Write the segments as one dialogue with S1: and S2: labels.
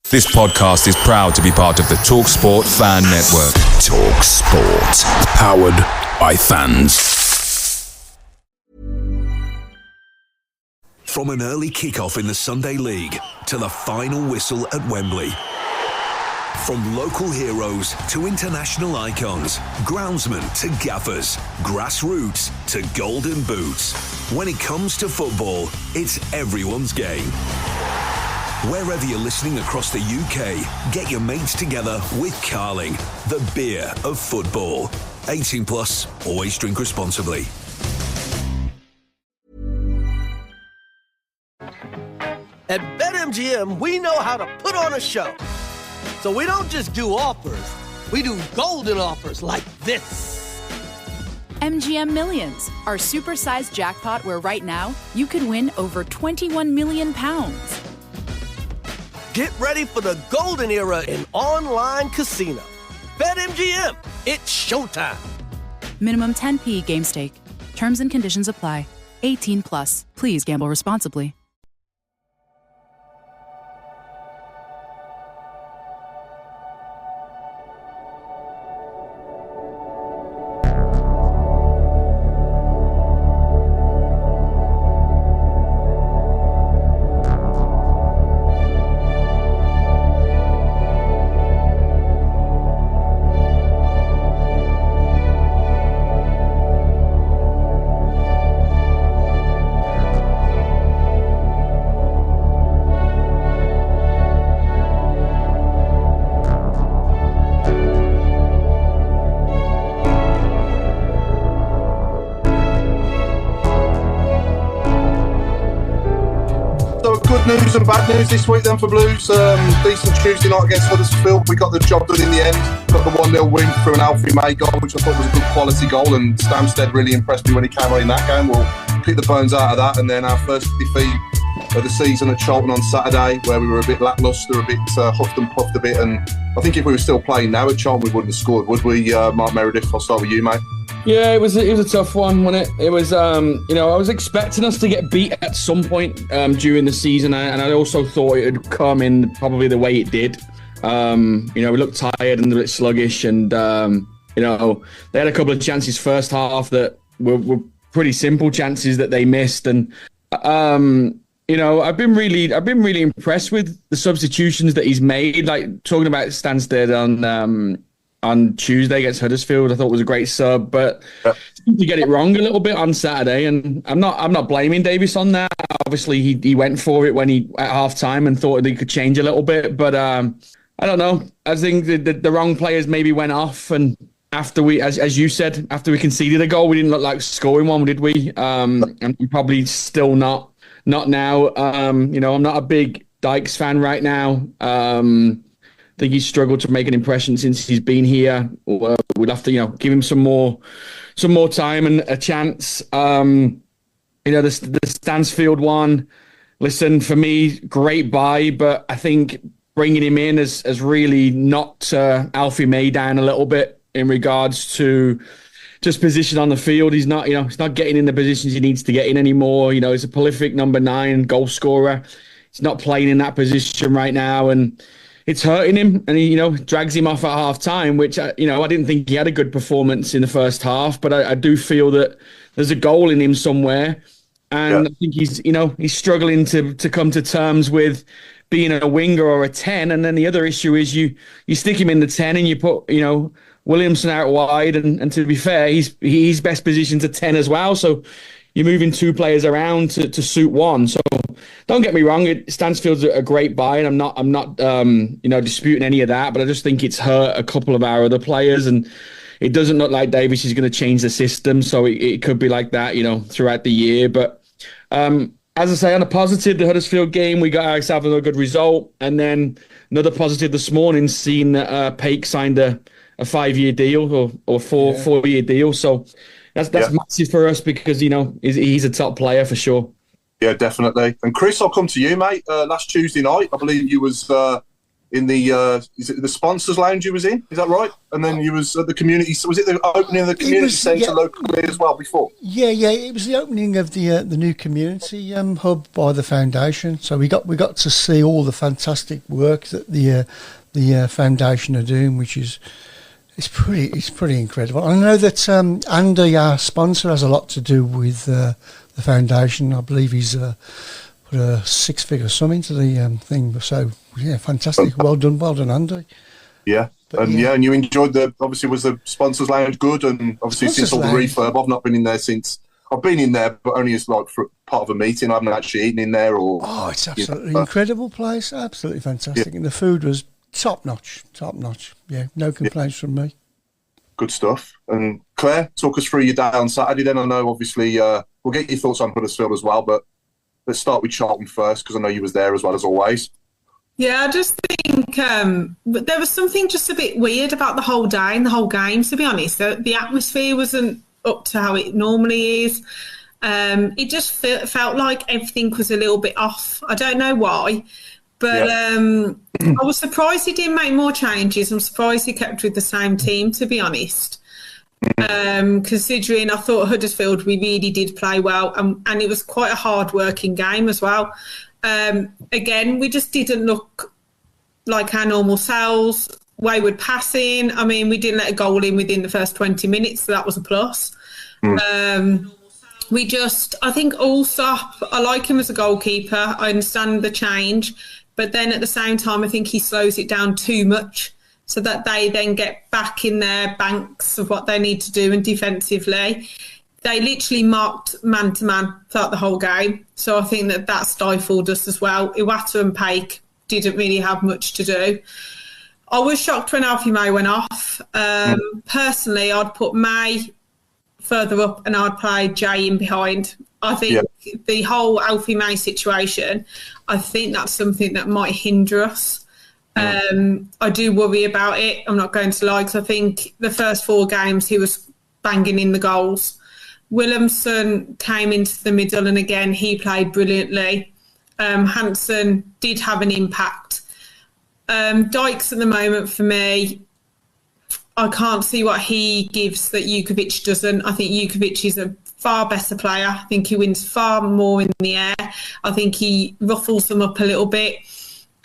S1: This podcast is proud to be part of the TalkSport Fan Network. TalkSport. Powered by fans.
S2: From an early kickoff in the Sunday League to the final whistle at Wembley. From local heroes to international icons, groundsmen to gaffers, grassroots to golden boots. When it comes to football, it's everyone's game. Wherever you're listening across the UK, get your mates together with Carling, the beer of football. 18 plus, always drink responsibly.
S3: At BetMGM, we know how to put on a show. So we don't just do offers, we do golden offers like this.
S4: MGM Millions, our supersized jackpot where right now you could win over £21 million.
S3: Get ready for the golden era in online casino. BetMGM, it's showtime.
S4: Minimum 10p game stake. Terms and conditions apply. 18 plus. Please gamble responsibly.
S5: News and bad news this week then for Blues. Decent Tuesday night against Huddersfield. We got the job done in the end. Got the 1-0 win through an Alfie May goal, which I thought was a good quality goal, and Stamstead really impressed me when he came on in that game. We'll pick the bones out of that, and then our first defeat of the season at Charlton on Saturday, where we were a bit lacklustre, a bit huffed and puffed a bit, and I think if we were still playing now at Charlton, we wouldn't have scored, would we, Mark Meredith? I'll start with you, mate.
S6: Yeah, it was a tough one, wasn't it? It was, I was expecting us to get beat at some point during the season, and I also thought it would come in probably the way it did. We looked tired and a bit sluggish, and they had a couple of chances first half that were pretty simple chances that they missed, and I've been really impressed with the substitutions that he's made. Like talking about Stansted on Tuesday against Huddersfield, I thought was a great sub, but seemed to get it wrong a little bit on Saturday, and I'm not blaming Davies on that. Obviously, he went for it when he at half time and thought that he could change a little bit, but I don't know. I think the wrong players maybe went off, and after we, as you said, after we conceded a goal, we didn't look like scoring one, did we? And probably still not now. I'm not a big Dykes fan right now. I think he's struggled to make an impression since he's been here. We'd have to, give him some more time and a chance. The Stansfield one, listen, for me, great buy, but I think bringing him in has really knocked Alfie May down a little bit in regards to just position on the field. He's not getting in the positions he needs to get in anymore. He's a prolific number 9 goal scorer. He's not playing in that position right now, and it's hurting him, and he, drags him off at half time, which, I didn't think he had a good performance in the first half, but I do feel that there's a goal in him somewhere. And I think he's struggling to come to terms with being a winger or a 10. And then the other issue is you stick him in the 10 and you put, Williamson out wide. And to be fair, he's best positioned to 10 as well. So you're moving 2 players around to suit one. So don't get me wrong, Stansfield's a great buy, and I'm not disputing any of that. But I just think it's hurt a couple of our other players, and it doesn't look like Davies is going to change the system. So it could be like that, throughout the year. But as I say, on a positive, the Huddersfield game, we got ourselves a good result, and then another positive this morning, seeing that Paik signed a 5-year deal or 4-year deal. So that's massive for us because he's a top player for sure.
S5: Yeah, definitely. And Chris, I'll come to you, mate. Last Tuesday night, I believe you was in the is it the sponsors lounge you was in? Is that right? And then you was at the community. Was it the opening of the community centre locally as well before?
S7: Yeah. It was the opening of the new community hub by the foundation. So we got to see all the fantastic work that the foundation are doing, which is it's pretty incredible. I know that Andy, our sponsor, has a lot to do with the foundation. I believe he's put a 6-figure sum into the thing. So yeah, fantastic. Well done, Andy.
S5: Yeah. And you enjoyed obviously was the sponsors lounge good? And obviously since all the refurb, I've not been in there since. I've been in there, but only as like for part of a meeting. I haven't actually eaten in there
S7: it's absolutely incredible place. Absolutely fantastic. And the food was top notch. Yeah, no complaints from me.
S5: Good stuff. And Claire, talk us through your day on Saturday then. I know obviously we'll get your thoughts on Huddersfield as well, but let's start with Charlton first, because I know you was there as well as always.
S8: Yeah, I just think there was something just a bit weird about the whole day and the whole game, to be honest. The atmosphere wasn't up to how it normally is. It just felt like everything was a little bit off. I don't know why, but I was surprised he didn't make more changes. I'm surprised he kept with the same team, to be honest. Considering I thought Huddersfield, we really did play well, and it was quite a hard-working game as well. Again, we just didn't look like our normal selves. Wayward passing. I mean, we didn't let a goal in within the first 20 minutes, so that was a plus. I think Allsop, I like him as a goalkeeper. I understand the change, but then at the same time, I think he slows it down too much, so that they then get back in their banks of what they need to do, and defensively. They literally marked man-to-man throughout the whole game. So I think that stifled us as well. Iwata and Paik didn't really have much to do. I was shocked when Alfie May went off. Personally, I'd put May further up and I'd play Jay in behind. I think the whole Alfie May situation, I think that's something that might hinder us. I do worry about it. I'm not going to lie, because I think the first 4 games he was banging in the goals. Williamson came into the middle, and again he played brilliantly. Hansen did have an impact. Dykes at the moment, for me, I can't see what he gives that Jukovic doesn't. I think Jukovic is a far better player. I think he wins far more in the air. I think he ruffles them up a little bit.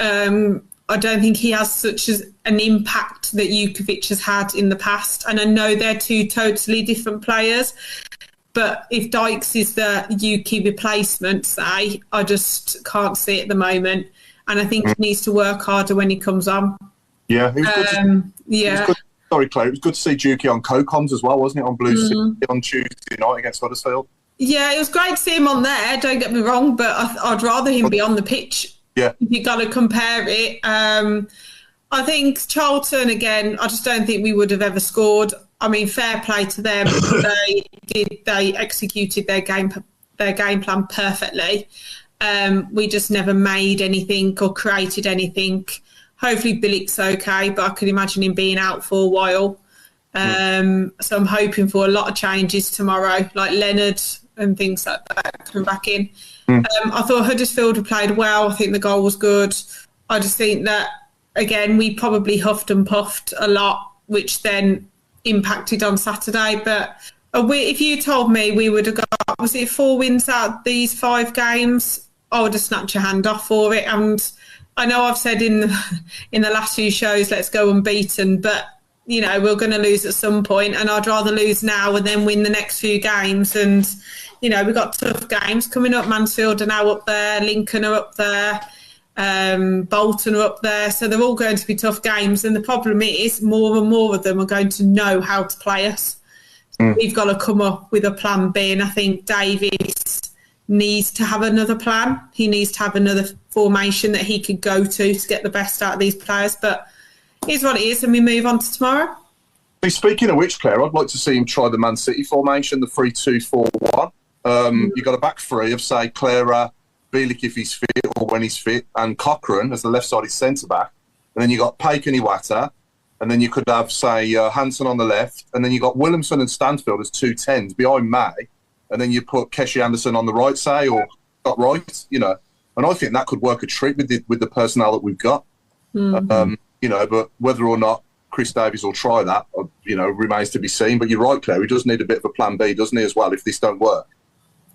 S8: I don't think he has such an impact that Jukovic has had in the past. And I know they're 2 totally different players. But if Dykes is the Yuki replacement, say, I just can't see it at the moment. And I think he needs to work harder when he comes on.
S5: Yeah, it was good. Sorry, Claire. It was good to see Juki on co-coms as well, wasn't it, on Blue City on Tuesday night against Huddersfield? Yeah,
S8: it was great to see him on there, don't get me wrong, but I'd rather him be on the pitch.
S5: Yeah.
S8: If you've got to compare it. I think Charlton, again, I just don't think we would have ever scored. I mean, fair play to them. They executed their game plan perfectly. We just never made anything or created anything. Hopefully Billick's okay, but I could imagine him being out for a while. So I'm hoping for a lot of changes tomorrow, like Leonard and things like that coming back in. I thought Huddersfield had played well. I think the goal was good. I just think that, again, we probably huffed and puffed a lot, which then impacted on Saturday. But if you told me we would have got, was it 4 wins out of these 5 games, I would have snapped your hand off for it. And I know I've said in the last few shows, let's go unbeaten, but you know, we're going to lose at some point, and I'd rather lose now and then win the next few games. And you know, we've got tough games coming up. Mansfield are now up there, Lincoln are up there, Bolton are up there, so they're all going to be tough games. And the problem is, more and more of them are going to know how to play us. So we've got to come up with a plan B, and I think Davies needs to have another plan. He needs to have another formation that he could go to get the best out of these players. But here's what it is, and we move on to tomorrow.
S5: Speaking of which, Claire, I'd like to see him try the Man City formation, the 3-2-4-1. You've got a back three of, say, Clara, Bielik if he's fit or when he's fit, and Cochrane as the left-sided centre-back. And then you've got Paik and Iwata. And then you could have, say, Hansen on the left. And then you've got Williamson and Stanfield as 2 10s behind May. And then you put Keshi Anderson on the right, say, or got right, you know. And I think that could work a treat with the personnel that we've got. But whether or not Chris Davies will try that, remains to be seen. But you're right, Claire, he does need a bit of a plan B, doesn't he, as well, if this don't work?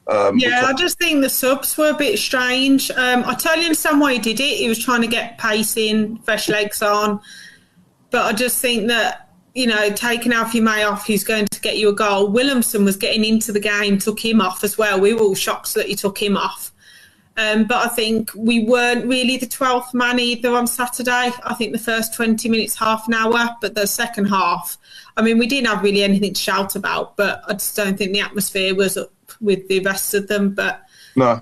S8: I just think the subs were a bit strange. I totally understand why he did it. He was trying to get pace in, fresh legs on. But I just think that, taking Alfie May off, who's going to get you a goal. Williamson was getting into the game, took him off as well. We were all shocked that he took him off. But I think we weren't really the 12th man either on Saturday. I think the first 20 minutes, half an hour, but the second half, we didn't have really anything to shout about, but I just don't think the atmosphere was up with the rest of them. But
S5: no,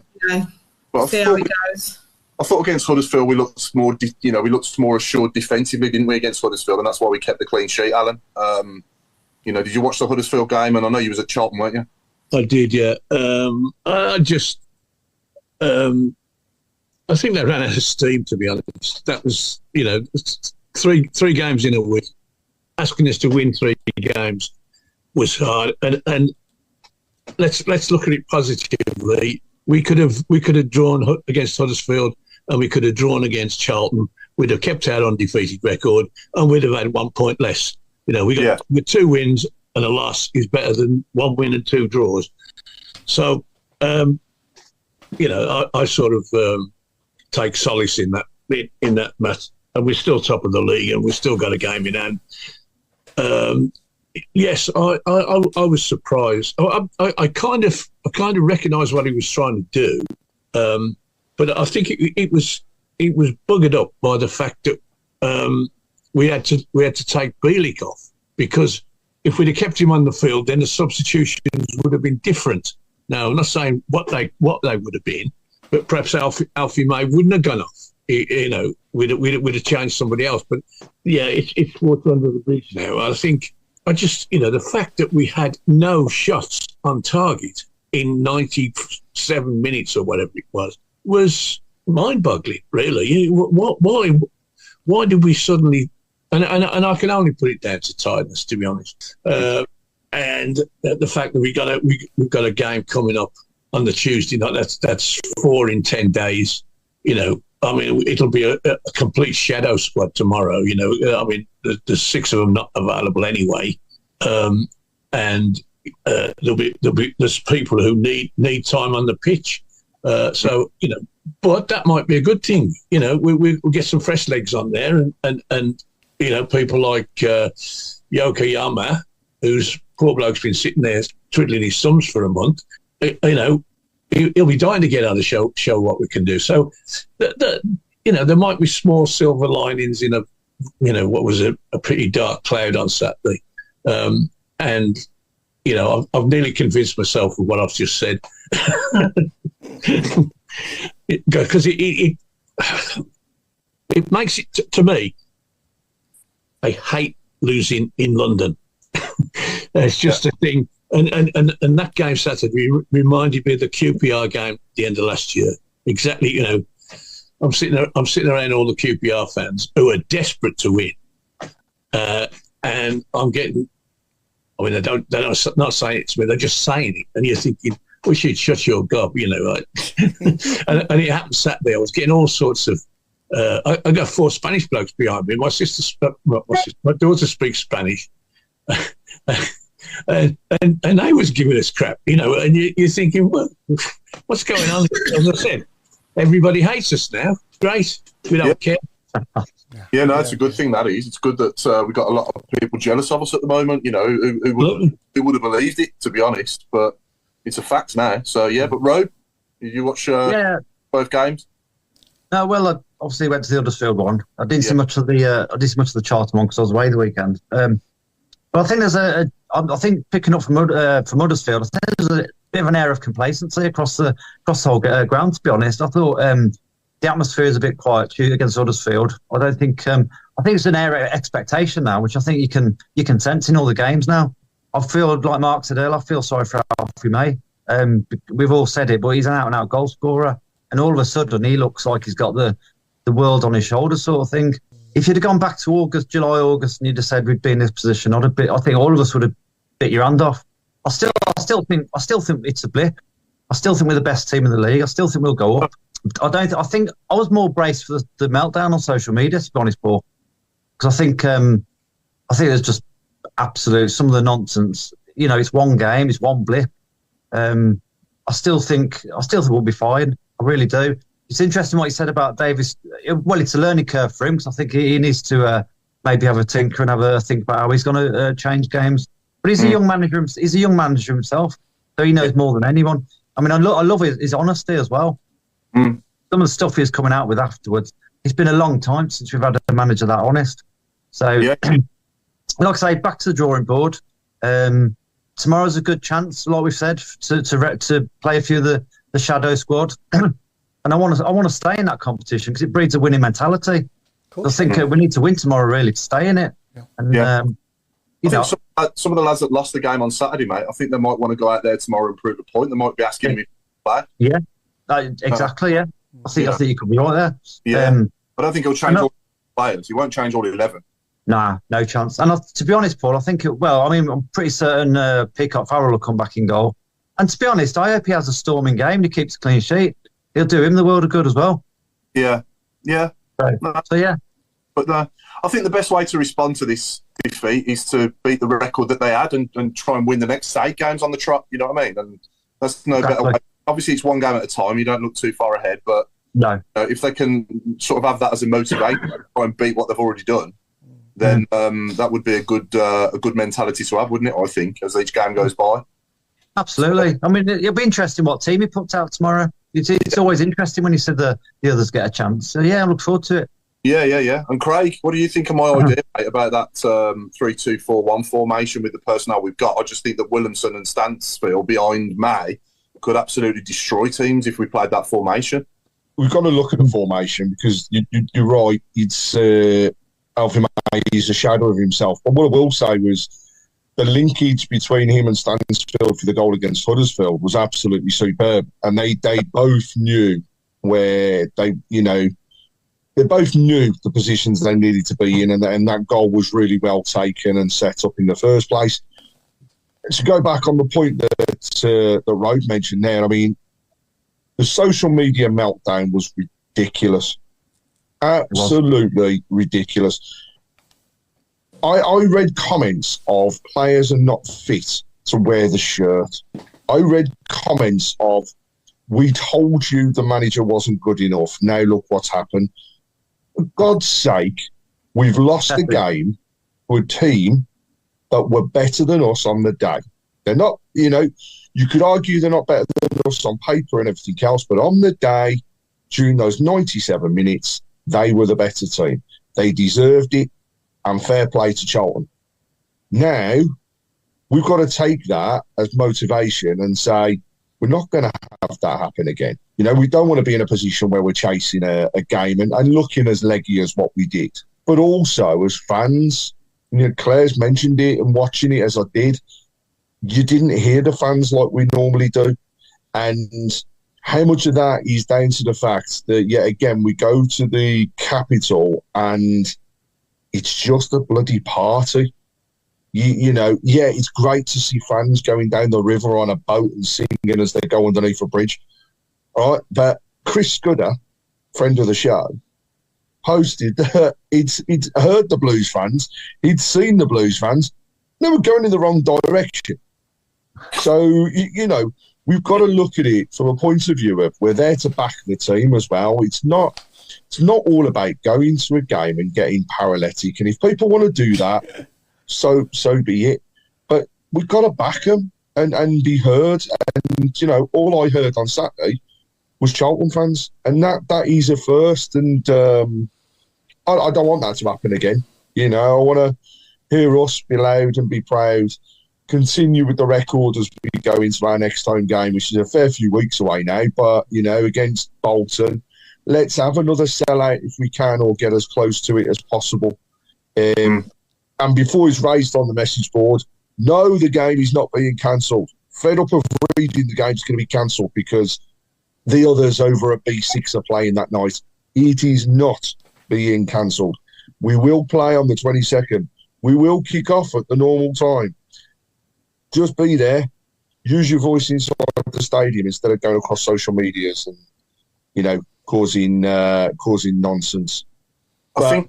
S8: see how it goes.
S5: I thought against Huddersfield we looked more, more assured defensively, didn't we, against Huddersfield, and that's why we kept the clean sheet, Alan. Did you watch the Huddersfield game? And I know you was at Charlton, weren't you?
S9: I did, yeah. I think they ran out of steam, to be honest. That was, three games in a week. Asking us to win 3 games was hard, and let's look at it positively. We could have drawn against Huddersfield, and we could have drawn against Charlton. We'd have kept our undefeated record, and we'd have had 1 point less. With 2 wins and a loss is better than 1 win and 2 draws. So, I sort of take solace in that match, and we're still top of the league, and we've still got a game in hand. Yes, I was surprised. I kind of recognised what he was trying to do, but I think it was buggered up by the fact that we had to take Bielik off, because if we'd have kept him on the field, then the substitutions would have been different. Now, I'm not saying what they would have been, but perhaps Alfie May wouldn't have gone off. We'd have changed somebody else. But yeah, it's water under the bridge now. The fact that we had no shots on target in 97 minutes or whatever it was mind-boggling, really. Why did we suddenly... And I can only put it down to tiredness, to be honest. And the fact that we've got a game coming up on the Tuesday night, that's 4 in 10 days. It'll be a complete shadow squad tomorrow. There's 6 of them not available anyway, and there's people who need time on the pitch. But that might be a good thing. We'll get some fresh legs on there, and people like Yokoyama, who's poor bloke's been sitting there twiddling his thumbs for a month. He'll be dying to get on the show what we can do. So, there might be small silver linings in what was a pretty dark cloud on Saturday. I've nearly convinced myself of what I've just said. Because it makes it, to me, I hate losing in London. It's just a thing. And that game Saturday reminded me of the QPR game at the end of last year. Exactly, I'm sitting around all the QPR fans who are desperate to win, and I'm getting. They're not saying it to me; they're just saying it, and you're thinking, "We should shut your gob," right? and it happened Saturday. I was getting all sorts of. I got 4 Spanish blokes behind me. My daughter speaks Spanish. And they was giving us crap, and you're thinking, well, what's going on? As I said, everybody hates us now. Great, we don't care.
S5: Yeah, no, it's a good thing, that is. It's good that we've got a lot of people jealous of us at the moment, who would have believed it, to be honest, but it's a fact now. So, yeah, but Rob, did you watch both games?
S10: Well, I obviously went to the Huddersfield one. I didn't see much of the Charlton one because I was away the weekend. But I think I think picking up from Huddersfield, I think there's a bit of an air of complacency across the whole ground. To be honest, I thought the atmosphere is a bit quiet against Huddersfield. I think it's an air of expectation now, which I think you can sense in all the games now. I feel like Mark said earlier, I feel sorry for Alfie May. We've all said it, but he's an out-and-out goal scorer, and all of a sudden he looks like he's got the world on his shoulders, sort of thing. If you'd have gone back to July, August, and you'd have said we'd be in this position, I think all of us would have bit your hand off. I still think it's a blip. I still think we're the best team in the league. I still think we'll go up. I think I was more braced for the meltdown on social media, to be honest, Paul, because I think there's just absolute some of the nonsense. You know, it's one game, it's one blip. I still think we'll be fine. I really do. It's interesting what you said about Davis. Well, it's a learning curve for him, because I think he needs to maybe have a tinker and have a think about how he's going to change games. But he's a young manager. He's a young manager himself, so he knows more than anyone. I mean, I love his honesty as well. Some of the stuff he's coming out with afterwards. It's been a long time since we've had a manager that honest. So, like I say, back to the drawing board. Tomorrow's a good chance, like we've said, to play a few of the shadow squad, and I want to stay in that competition because it breeds a winning mentality. I think we need to win tomorrow really to stay in it. And
S5: some of the lads that lost the game on Saturday, mate, I think they might want to go out there tomorrow and prove a point. They might be asking me to play. Yeah,
S10: exactly. Yeah, I think you could be right there.
S5: Yeah, I don't think he'll change all the players. He won't change all 11.
S10: Nah, no chance. And to be honest, Paul, I think I'm pretty certain Peacock Farrell will come back in goal. And to be honest, I hope he has a storming game and he keeps a clean sheet. He'll do him the world of good as well.
S5: Yeah.
S10: So yeah.
S5: But I think the best way to respond to this defeat is to beat the record that they had and try and win the next 8 games on the trot. You know what I mean? And that's no better way. Obviously, it's one game at a time. You don't look too far ahead. But
S10: no,
S5: if they can sort of have that as a motivation, try and beat what they've already done, then that would be a good mentality to have, wouldn't it? I think as each game goes by.
S10: Absolutely. I mean, it'll be interesting what team he puts out tomorrow. It's always interesting when you said the others get a chance. So yeah, I look forward to it.
S5: Yeah. And Craig, what do you think of my idea, mate, about that 3-2-4-1 formation with the personnel we've got? I just think that Williamson and Stansfield behind May could absolutely destroy teams if we played that formation.
S11: We've got to look at the formation because you're right. It's Alfie May is a shadow of himself. But what I will say was the linkage between him and Stansfield for the goal against Huddersfield was absolutely superb. And they both knew where they both knew the positions they needed to be in, and that goal was really well taken and set up in the first place. To go back on the point that Rode mentioned there, I mean, the social media meltdown was ridiculous. Absolutely ridiculous. I read comments of players are not fit to wear the shirt. I read comments of, we told you the manager wasn't good enough. Now look what's happened. For God's sake, we've lost a game to a team that were better than us on the day. They're not, you could argue they're not better than us on paper and everything else, but on the day, during those 97 minutes, they were the better team. They deserved it, and fair play to Charlton. Now, we've got to take that as motivation and say, we're not going to have that happen again. We don't want to be in a position where we're chasing a game and looking as leggy as what we did. But also, as fans, Claire's mentioned it and watching it as I did, you didn't hear the fans like we normally do. And how much of that is down to the fact that, yet again, we go to the capital and it's just a bloody party. It's great to see fans going down the river on a boat and singing as they go underneath a bridge. All right, but Chris Scudder, friend of the show, posted that he'd heard the Blues fans, he'd seen the Blues fans, they were going in the wrong direction. So, we've got to look at it from a point of view of we're there to back the team as well. It's not all about going to a game and getting paralytic. And if people want to do that, so be it. But we've got to back them and be heard. And, all I heard on Saturday was Charlton fans. And that is a first. And I don't want that to happen again. I want to hear us be loud and be proud, continue with the record as we go into our next home game, which is a fair few weeks away now. But, against Bolton, let's have another sellout if we can, or get as close to it as possible. And before it's raised on the message board, no, the game is not being cancelled. Fed up of reading the game's going to be cancelled because the others over at B6 are playing that night. It is not being cancelled. We will play on the 22nd. We will kick off at the normal time. Just be there. Use your voice inside the stadium instead of going across social medias. And causing nonsense.
S5: I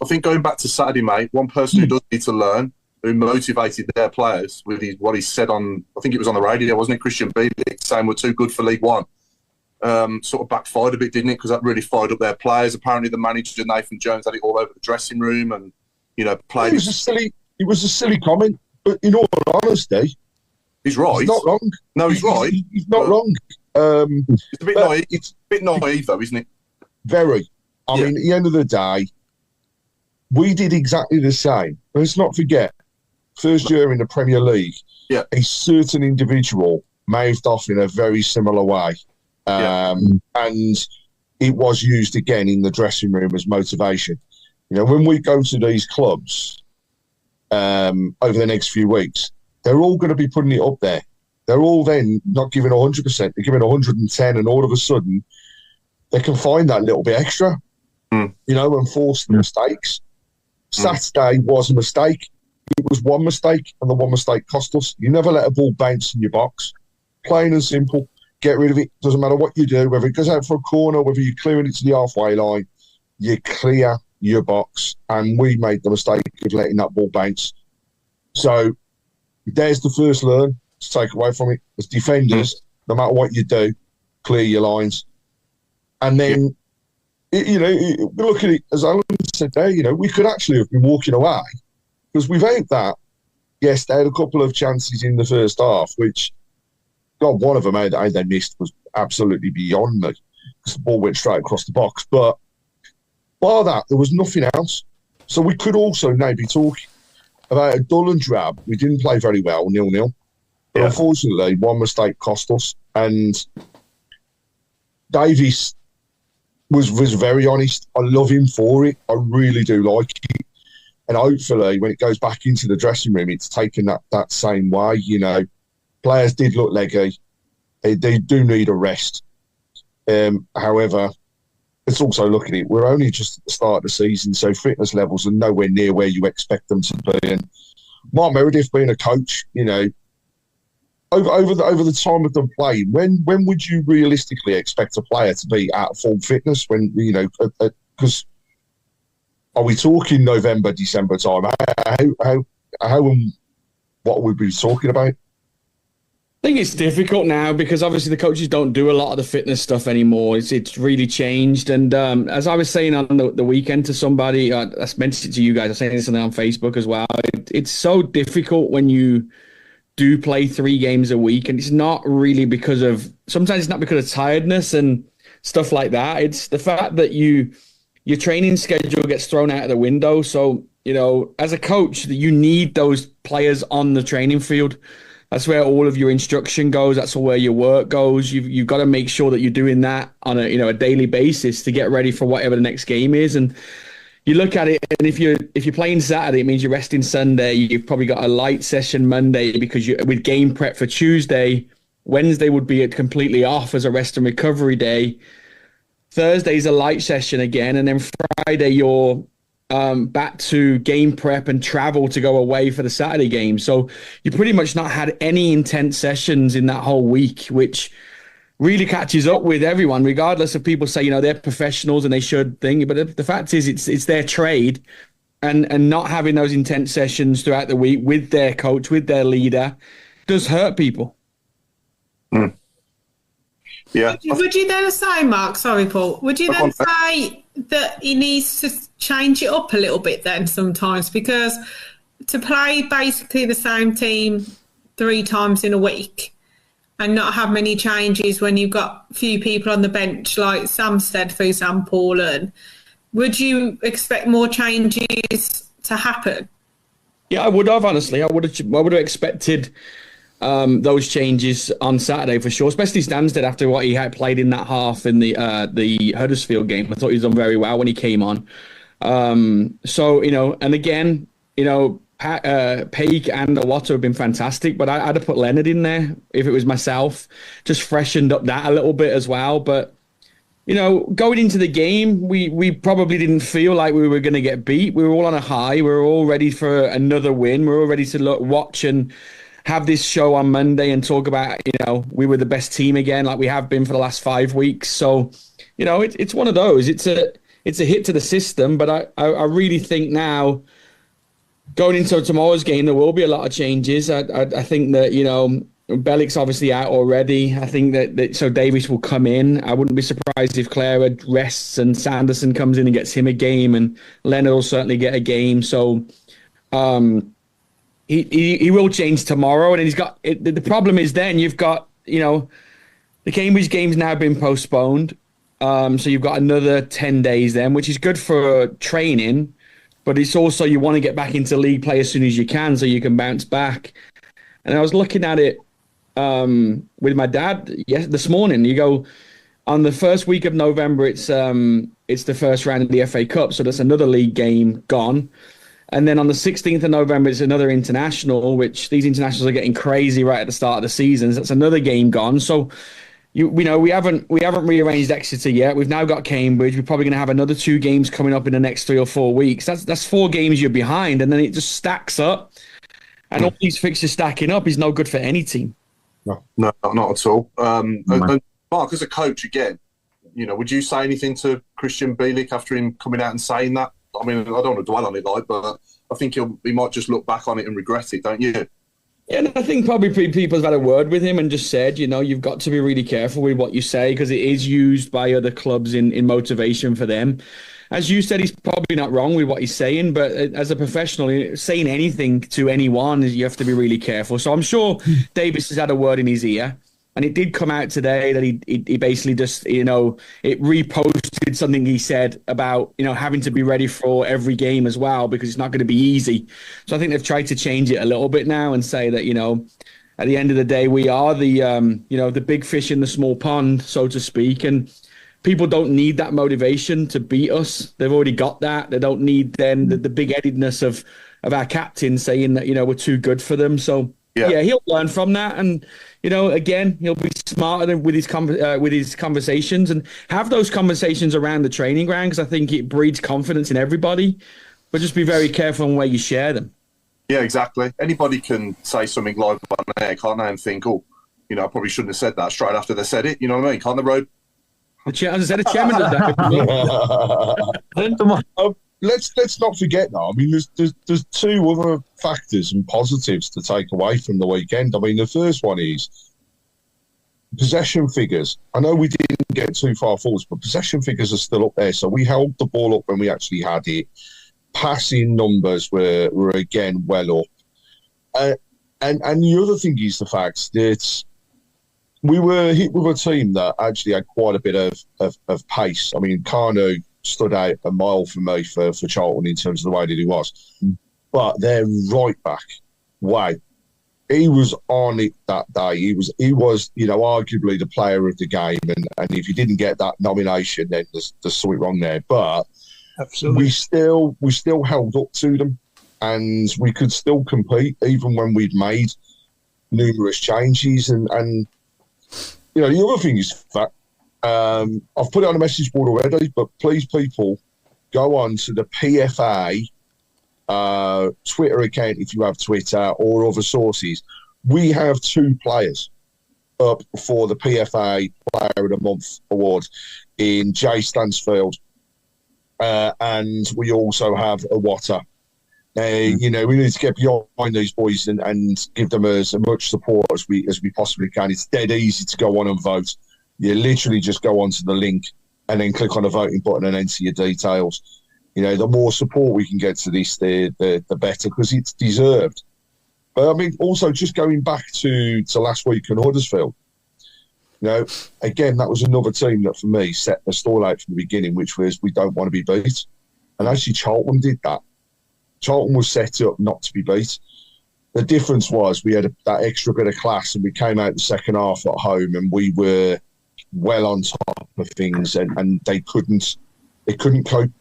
S5: think going back to Saturday, mate, one person who does need to learn, who motivated their players with what he said on, I think it was on the radio, wasn't it? Christian Bielik saying we're too good for League One. Sort of backfired a bit, didn't it? Because that really fired up their players. Apparently, the manager Nathan Jones had it all over the dressing room, and played.
S11: It was a silly comment, but in all honesty,
S5: he's right.
S11: He's not wrong.
S5: No, he's right.
S11: He's not wrong.
S5: It's a bit naive. It's a bit naive, though, isn't it?
S11: Very. I mean, at the end of the day, we did exactly the same. Let's not forget, first year in the Premier League, a certain individual maved off in a very similar way. And it was used again in the dressing room as motivation. When we go to these clubs over the next few weeks, they're all going to be putting it up there. They're all then not giving 100%, they're giving 110, and all of a sudden they can find that little bit extra, and force the mistakes. Saturday was a mistake. It was one mistake, and the one mistake cost us. You never let a ball bounce in your box. Plain and simple. Get rid of it. Doesn't matter what you do, whether it goes out for a corner, whether you're clearing it to the halfway line, you clear your box. And we made the mistake of letting that ball bounce. So there's the first learn to take away from it. As defenders, no matter what you do, clear your lines. And then, look at it, as Alan said there, we could actually have been walking away, because without that, yes, they had a couple of chances in the first half, which, God, one of them, how they missed was absolutely beyond me, because the ball went straight across the box. But bar that, there was nothing else. So we could also now be talking about a dull and drab. We didn't play very well, 0-0. But unfortunately, one mistake cost us. And Davies was very honest. I love him for it. I really do like it. And hopefully, when it goes back into the dressing room, it's taken that same way. Players did look leggy. They do need a rest. However, let's also look at it. We're only just at the start of the season, so fitness levels are nowhere near where you expect them to be. And Mark Meredith being a coach, over the time of them playing, when would you realistically expect a player to be at full fitness? When because are we talking November, December time? How and what would we be talking about?
S6: I think it's difficult now because obviously the coaches don't do a lot of the fitness stuff anymore. It's really changed. And as I was saying on the weekend to somebody, I mentioned it to you guys, I was saying this on Facebook as well. It's so difficult when you do play 3 games a week, and it's not really sometimes it's not because of tiredness and stuff like that. It's the fact that your training schedule gets thrown out of the window. So, as a coach, you need those players on the training field. That's where all of your instruction goes. That's where your work goes. You've got to make sure that you're doing that on a daily basis to get ready for whatever the next game is. And you look at it, and if you're playing Saturday, it means you're resting Sunday. You've probably got a light session Monday because with game prep for Tuesday. Wednesday would be completely off as a rest and recovery day. Thursday's a light session again, and then Friday you're back to game prep and travel to go away for the Saturday game. So you pretty much not had any intense sessions in that whole week, which really catches up with everyone, regardless of people say, they're professionals and they should think. But the fact is, it's their trade, and not having those intense sessions throughout the week with their coach, with their leader, does hurt people.
S11: Yeah.
S8: Would you then say, Mark, sorry, Paul, would you then say that he needs to change it up a little bit then sometimes? Because to play basically the same team 3 times in a week and not have many changes when you've got a few people on the bench, like Samstead, for example, and would you expect more changes to happen?
S6: Yeah, I would have, honestly. I would have expected those changes on Saturday for sure, especially Stansted after what he had played in that half in the Huddersfield game. I thought he was done very well when he came on. So, and again, Peake and Watton have been fantastic, but I'd have put Leonard in there if it was myself, just freshened up that a little bit as well. But, going into the game, we probably didn't feel like we were going to get beat. We were all on a high. We were all ready for another win. We were all ready to watch and have this show on Monday and talk about, we were the best team again, like we have been for the last 5 weeks. So, it's one of those. It's a hit to the system, but I really think now, going into tomorrow's game, there will be a lot of changes. I think that, Bellic's obviously out already. I think that so Davies will come in. I wouldn't be surprised if Clara rests and Sanderson comes in and gets him a game, and Leonard will certainly get a game. So he will change tomorrow, and he's got the problem is then you've got the Cambridge game's now been postponed, so you've got another 10 days then, which is good for training, but it's also you want to get back into league play as soon as you can so you can bounce back. And I was looking at it with my dad this morning. You go on the first week of November, it's the first round of the FA Cup, so that's another league game gone. And then on the 16th of November, it's another international, which these internationals are getting crazy right at the start of the season. That's another game gone. So, we haven't rearranged Exeter yet. We've now got Cambridge. We're probably going to have another 2 games coming up in the next 3 or 4 weeks. That's 4 games you're behind, and then it just stacks up. And all these fixtures stacking up is no good for any team.
S5: No, not at all. And Mark, as a coach again, would you say anything to Christian Bielik after him coming out and saying that? I mean, I don't want to dwell on it, but I think he might just look back on it and regret it, don't you?
S6: Yeah, and I think probably people have had a word with him and just said, you've got to be really careful with what you say because it is used by other clubs in motivation for them. As you said, he's probably not wrong with what he's saying, but as a professional, saying anything to anyone, you have to be really careful. So I'm sure Davis has had a word in his ear. And it did come out today that he basically just, it reposted something he said about, having to be ready for every game as well, because it's not going to be easy. So I think they've tried to change it a little bit now and say that, at the end of the day, we are the big fish in the small pond, so to speak. And people don't need that motivation to beat us. They've already got that. They don't need then the big-headedness of our captain saying that, we're too good for them. So, yeah, he'll learn from that. And, again, he'll be smarter with his conversations and have those conversations around the training ground, because I think it breeds confidence in everybody. But just be very careful on where you share them.
S5: Yeah, exactly. Anybody can say something live on air, can't they, and think, I probably shouldn't have said that straight after they said it. You know what I mean? Can't the road?
S6: As I said, the chairman did that.
S11: Let's not forget now. I mean, there's 2 other factors and positives to take away from the weekend. I mean, the first one is possession figures. I know we didn't get too far forward, but possession figures are still up there. So we held the ball up when we actually had it. Passing numbers were again well up. And the other thing is the fact that we were hit with a team that actually had quite a bit of pace. I mean, Carno stood out a mile for me for Charlton in terms of the way that he was. But their right back, he was on it that day. He was arguably the player of the game. And if you didn't get that nomination, then there's something wrong there. But
S9: absolutely,
S11: we still held up to them, and we could still compete even when we'd made numerous changes. And the other thing is that I've put it on a message board already, but please, people, go on to the PFA Twitter account if you have Twitter or other sources. We have 2 players up for the PFA Player of the Month award in Jay Stansfield, and we also have a Watton. We need to get behind these boys and give them as much support as we possibly can. It's dead easy to go on and vote. You literally just go onto the link and then click on the voting button and enter your details. The more support we can get to this, the better, because it's deserved. But I mean, also just going back to last week in Huddersfield, again, that was another team that for me set the stall out from the beginning, which was we don't want to be beat. And actually Charlton did that. Charlton was set up not to be beat. The difference was we had that extra bit of class, and we came out the second half at home and we were well on top of things, and they couldn't cope.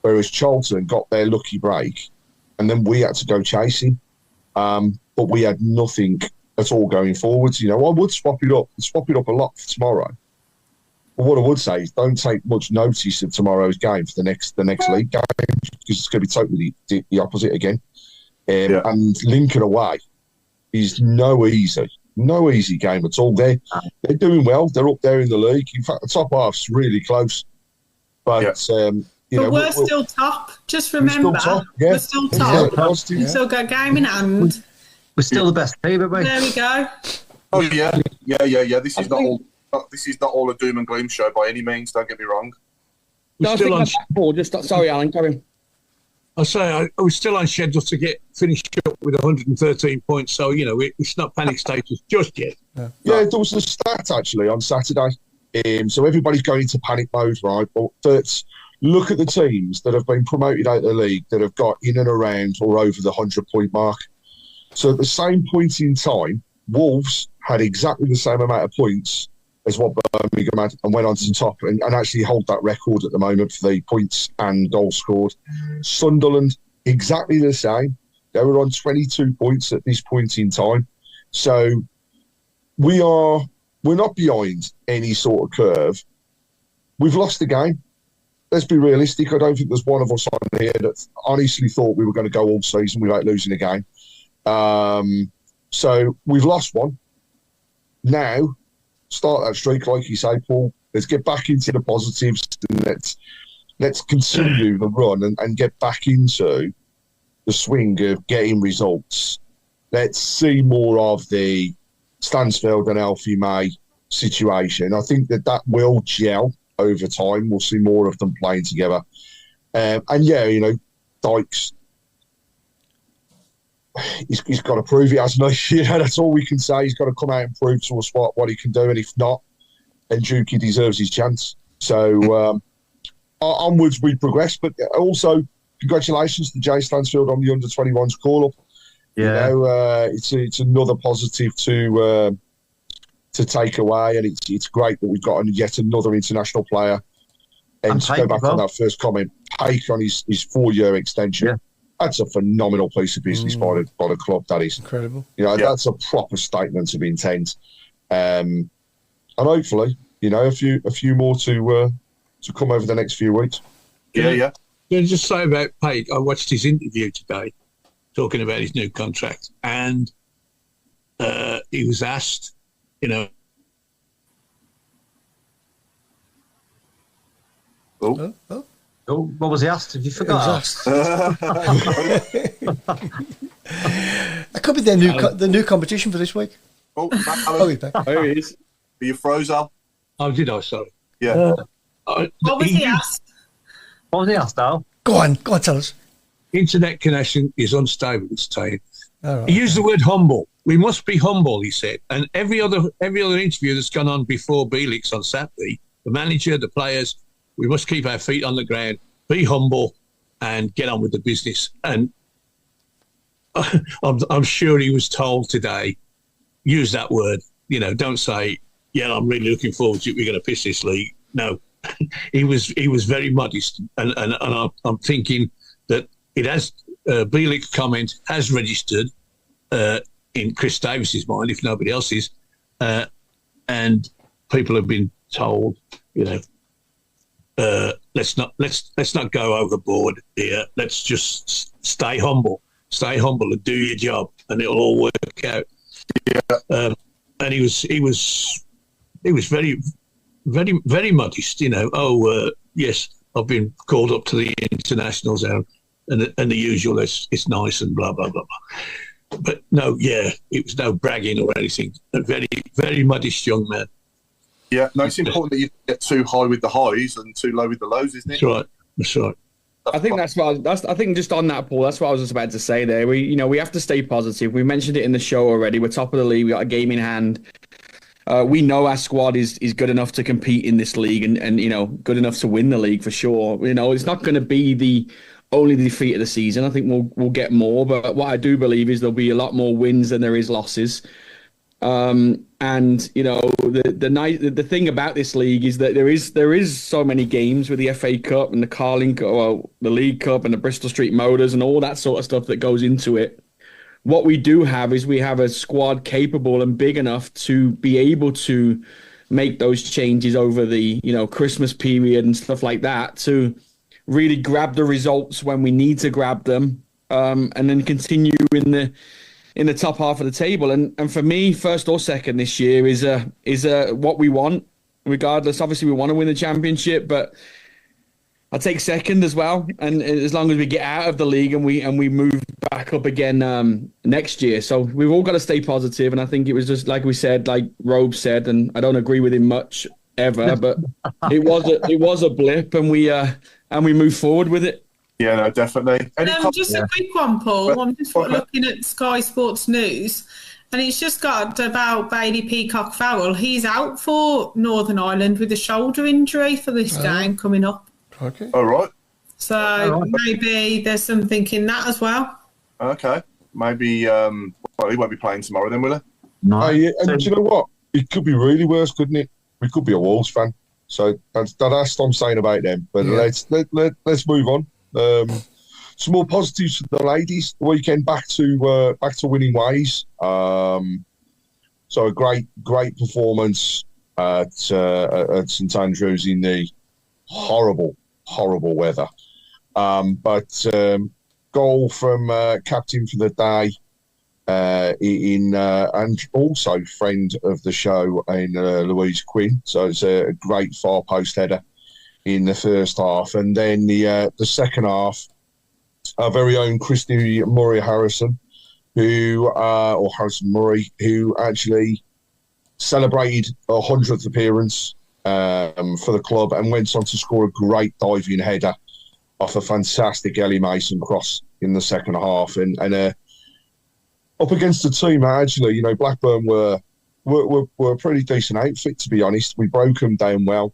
S11: Whereas Charlton got their lucky break, and then we had to go chasing. But we had nothing at all going forwards. I would swap it up a lot for tomorrow. But what I would say is don't take much notice of tomorrow's game for the next league game, because it's going to be totally the opposite again. And Lincoln away is no easy game at all. They're doing well. They're up there in the league. In fact, the top half's really close. But
S8: we're still top. Just remember, we're still top. We've still got a game in hand.
S10: We're still the best team, aren't we?
S8: There we go.
S5: Oh yeah. This is not all a doom and gloom show by any means. Don't get me wrong.
S6: Sorry, Alan, carry on.
S9: I was still on schedule to finish up with 113 points. So it's not panic status just yet.
S11: Yeah, there was a stat actually on Saturday. So everybody's going into panic mode, right? But look at the teams that have been promoted out of the league that have got in and around or over the 100-point mark. So at the same point in time, Wolves had exactly the same amount of points as what Birmingham had and went on to the top and actually hold that record at the moment for the points and goals scored. Sunderland, exactly the same. They were on 22 points at this point in time. So we're not behind any sort of curve. We've lost the game. Let's be realistic. I don't think there's one of us on here that honestly thought we were going to go all season without losing a game. So we've lost one. Now, start that streak, like you say, Paul. Let's get back into the positives and let's continue the run and get back into the swing of getting results. Let's see more of the Stansfield and Alfie May situation. I think that will gel over time. We'll see more of them playing together. Dykes, he's got to prove it, hasn't he? That's all we can say. He's got to come out and prove to us what he can do. And if not, then Dukey deserves his chance. So onwards we progress. But also, congratulations to Jay Stansfield on the under-21s call-up. Yeah, it's another positive to take away, and it's great that we've got yet another international player. And to go back on that first comment, Pake on his 4-year extension. Yeah. That's a phenomenal piece of business by the club. That is
S7: incredible.
S11: That's a proper statement of intent, and hopefully, a few more to come over the next few weeks.
S9: Yeah. Can I just say about Pake? I watched his interview today, talking about his new contract, and he was asked,
S10: Oh, what was he asked? Have you forgot?
S7: That could be the new competition for this week.
S5: He's back.
S6: Oh, he is.
S5: Are you froze, Al?
S9: Oh, did I? Sorry.
S5: Yeah.
S8: What was he asked?
S10: What was he asked, Al?
S7: Go on, tell us.
S9: Internet connection is unstable, it's saying.
S7: Right.
S9: He used the word humble. We must be humble, he said. And every other interview that's gone on before Bielik's on Saturday, the manager, the players, we must keep our feet on the ground, be humble, and get on with the business. And I'm sure he was told today, use that word. Don't say, yeah, I'm really looking forward to it. We're going to piss this league. No, he was very modest, and I'm thinking that it has Bielik's comment has registered in Chris Davis's mind, if nobody else's, and people have been told, let's not go overboard here. Let's just stay humble and do your job, and it'll all work out. Yeah. And he was very, very, very modest. Yes, I've been called up to the internationals and the usual. It's nice and blah blah blah. But no, it was no bragging or anything. A very, very modest young man.
S5: Yeah, no, it's important that you get too high with the highs and too low with the lows, isn't it?
S9: That's right.
S6: I think I think just on that, Paul, that's what I was just about to say there. We have to stay positive. We mentioned it in the show already. We're top of the league. We got a game in hand. We know our squad is good enough to compete in this league and good enough to win the league for sure. It's not going to be the only defeat of the season. I think we'll get more, but what I do believe is there'll be a lot more wins than there is losses. The thing about this league is that there is so many games with the FA Cup and the Carling Cup, the League Cup and the Bristol Street Motors and all that sort of stuff that goes into it. What we do have is we have a squad capable and big enough to be able to make those changes over the Christmas period and stuff like that to really grab the results when we need to grab them, and then continue in in the top half of the table. And for me, first or second this year is what we want. Regardless, obviously we want to win the championship, but I'll take second as well. And as long as we get out of the league and we move back up again next year. So we've all got to stay positive. And I think it was just like we said, like Robe said, and I don't agree with him much ever, but it was a blip, and we move forward with it.
S5: Yeah, no, definitely.
S8: Just a quick one, Paul. I'm just looking at Sky Sports News, and it's just got about Bailey Peacock-Farrell. He's out for Northern Ireland with a shoulder injury for this game coming up.
S5: Okay. All right.
S8: So maybe there's something in that as well.
S5: Okay. Maybe he won't be playing tomorrow then, will he?
S10: No.
S11: And do you know what? It could be really worse, couldn't it? We could be a Wolves fan. So that's what I'm saying about them. But let's move on. Some more positives for the ladies. The weekend back to winning ways. So a great performance at St Andrews in the horrible weather. But goal from captain for the day and also friend of the show in Louise Quinn. So it's a great far post header in the first half, and then the second half, our very own Christy Murray Harrison, or Harrison Murray, who actually celebrated her 100th appearance for the club and went on to score a great diving header off a fantastic Ellie Mason cross in the second half, and up against the team actually, Blackburn were a pretty decent outfit, to be honest. We broke them down well.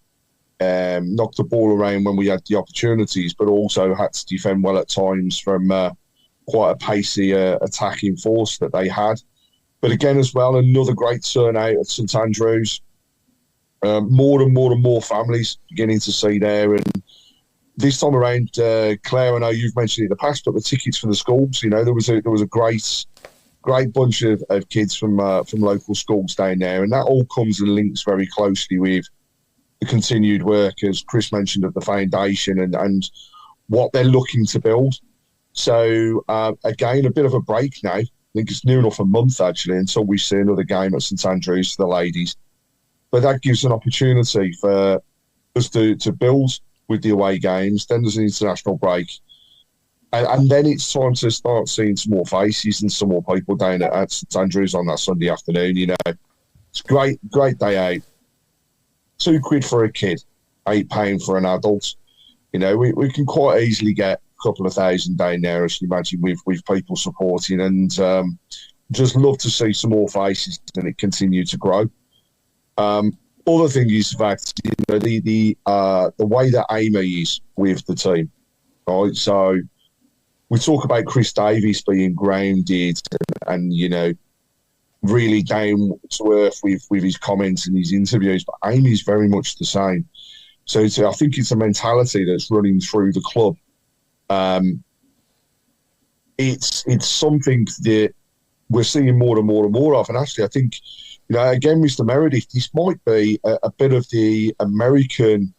S11: Knocked the ball around when we had the opportunities, but also had to defend well at times from quite a pacey attacking force that they had. But again, as well, another great turnout at St Andrews. More and more families beginning to see there. And this time around, Claire, I know you've mentioned it in the past, but the tickets for the schools, there was a great bunch of kids from local schools down there, and that all comes and links very closely with the continued work, as Chris mentioned, of the foundation and what they're looking to build. So, again, a bit of a break now. I think it's near enough a month, actually, until we see another game at St Andrews for the ladies. But that gives an opportunity for us to build with the away games. Then there's an international break. And then it's time to start seeing some more faces and some more people down at St Andrews on that Sunday afternoon. It's a great day out. £2 for a kid, £8 for an adult. We can quite easily get a couple of thousand down there, as you imagine, with people supporting, and just love to see some more faces and it continue to grow. Other thing is that the way that Amy is with the team, right? So we talk about Chris Davies being grounded and really down to earth with his comments and his interviews, but Amy's very much the same. So I think it's a mentality that's running through the club. It's something that we're seeing more and more of. And actually, I think, again, Mr. Meredith, this might be a bit of the American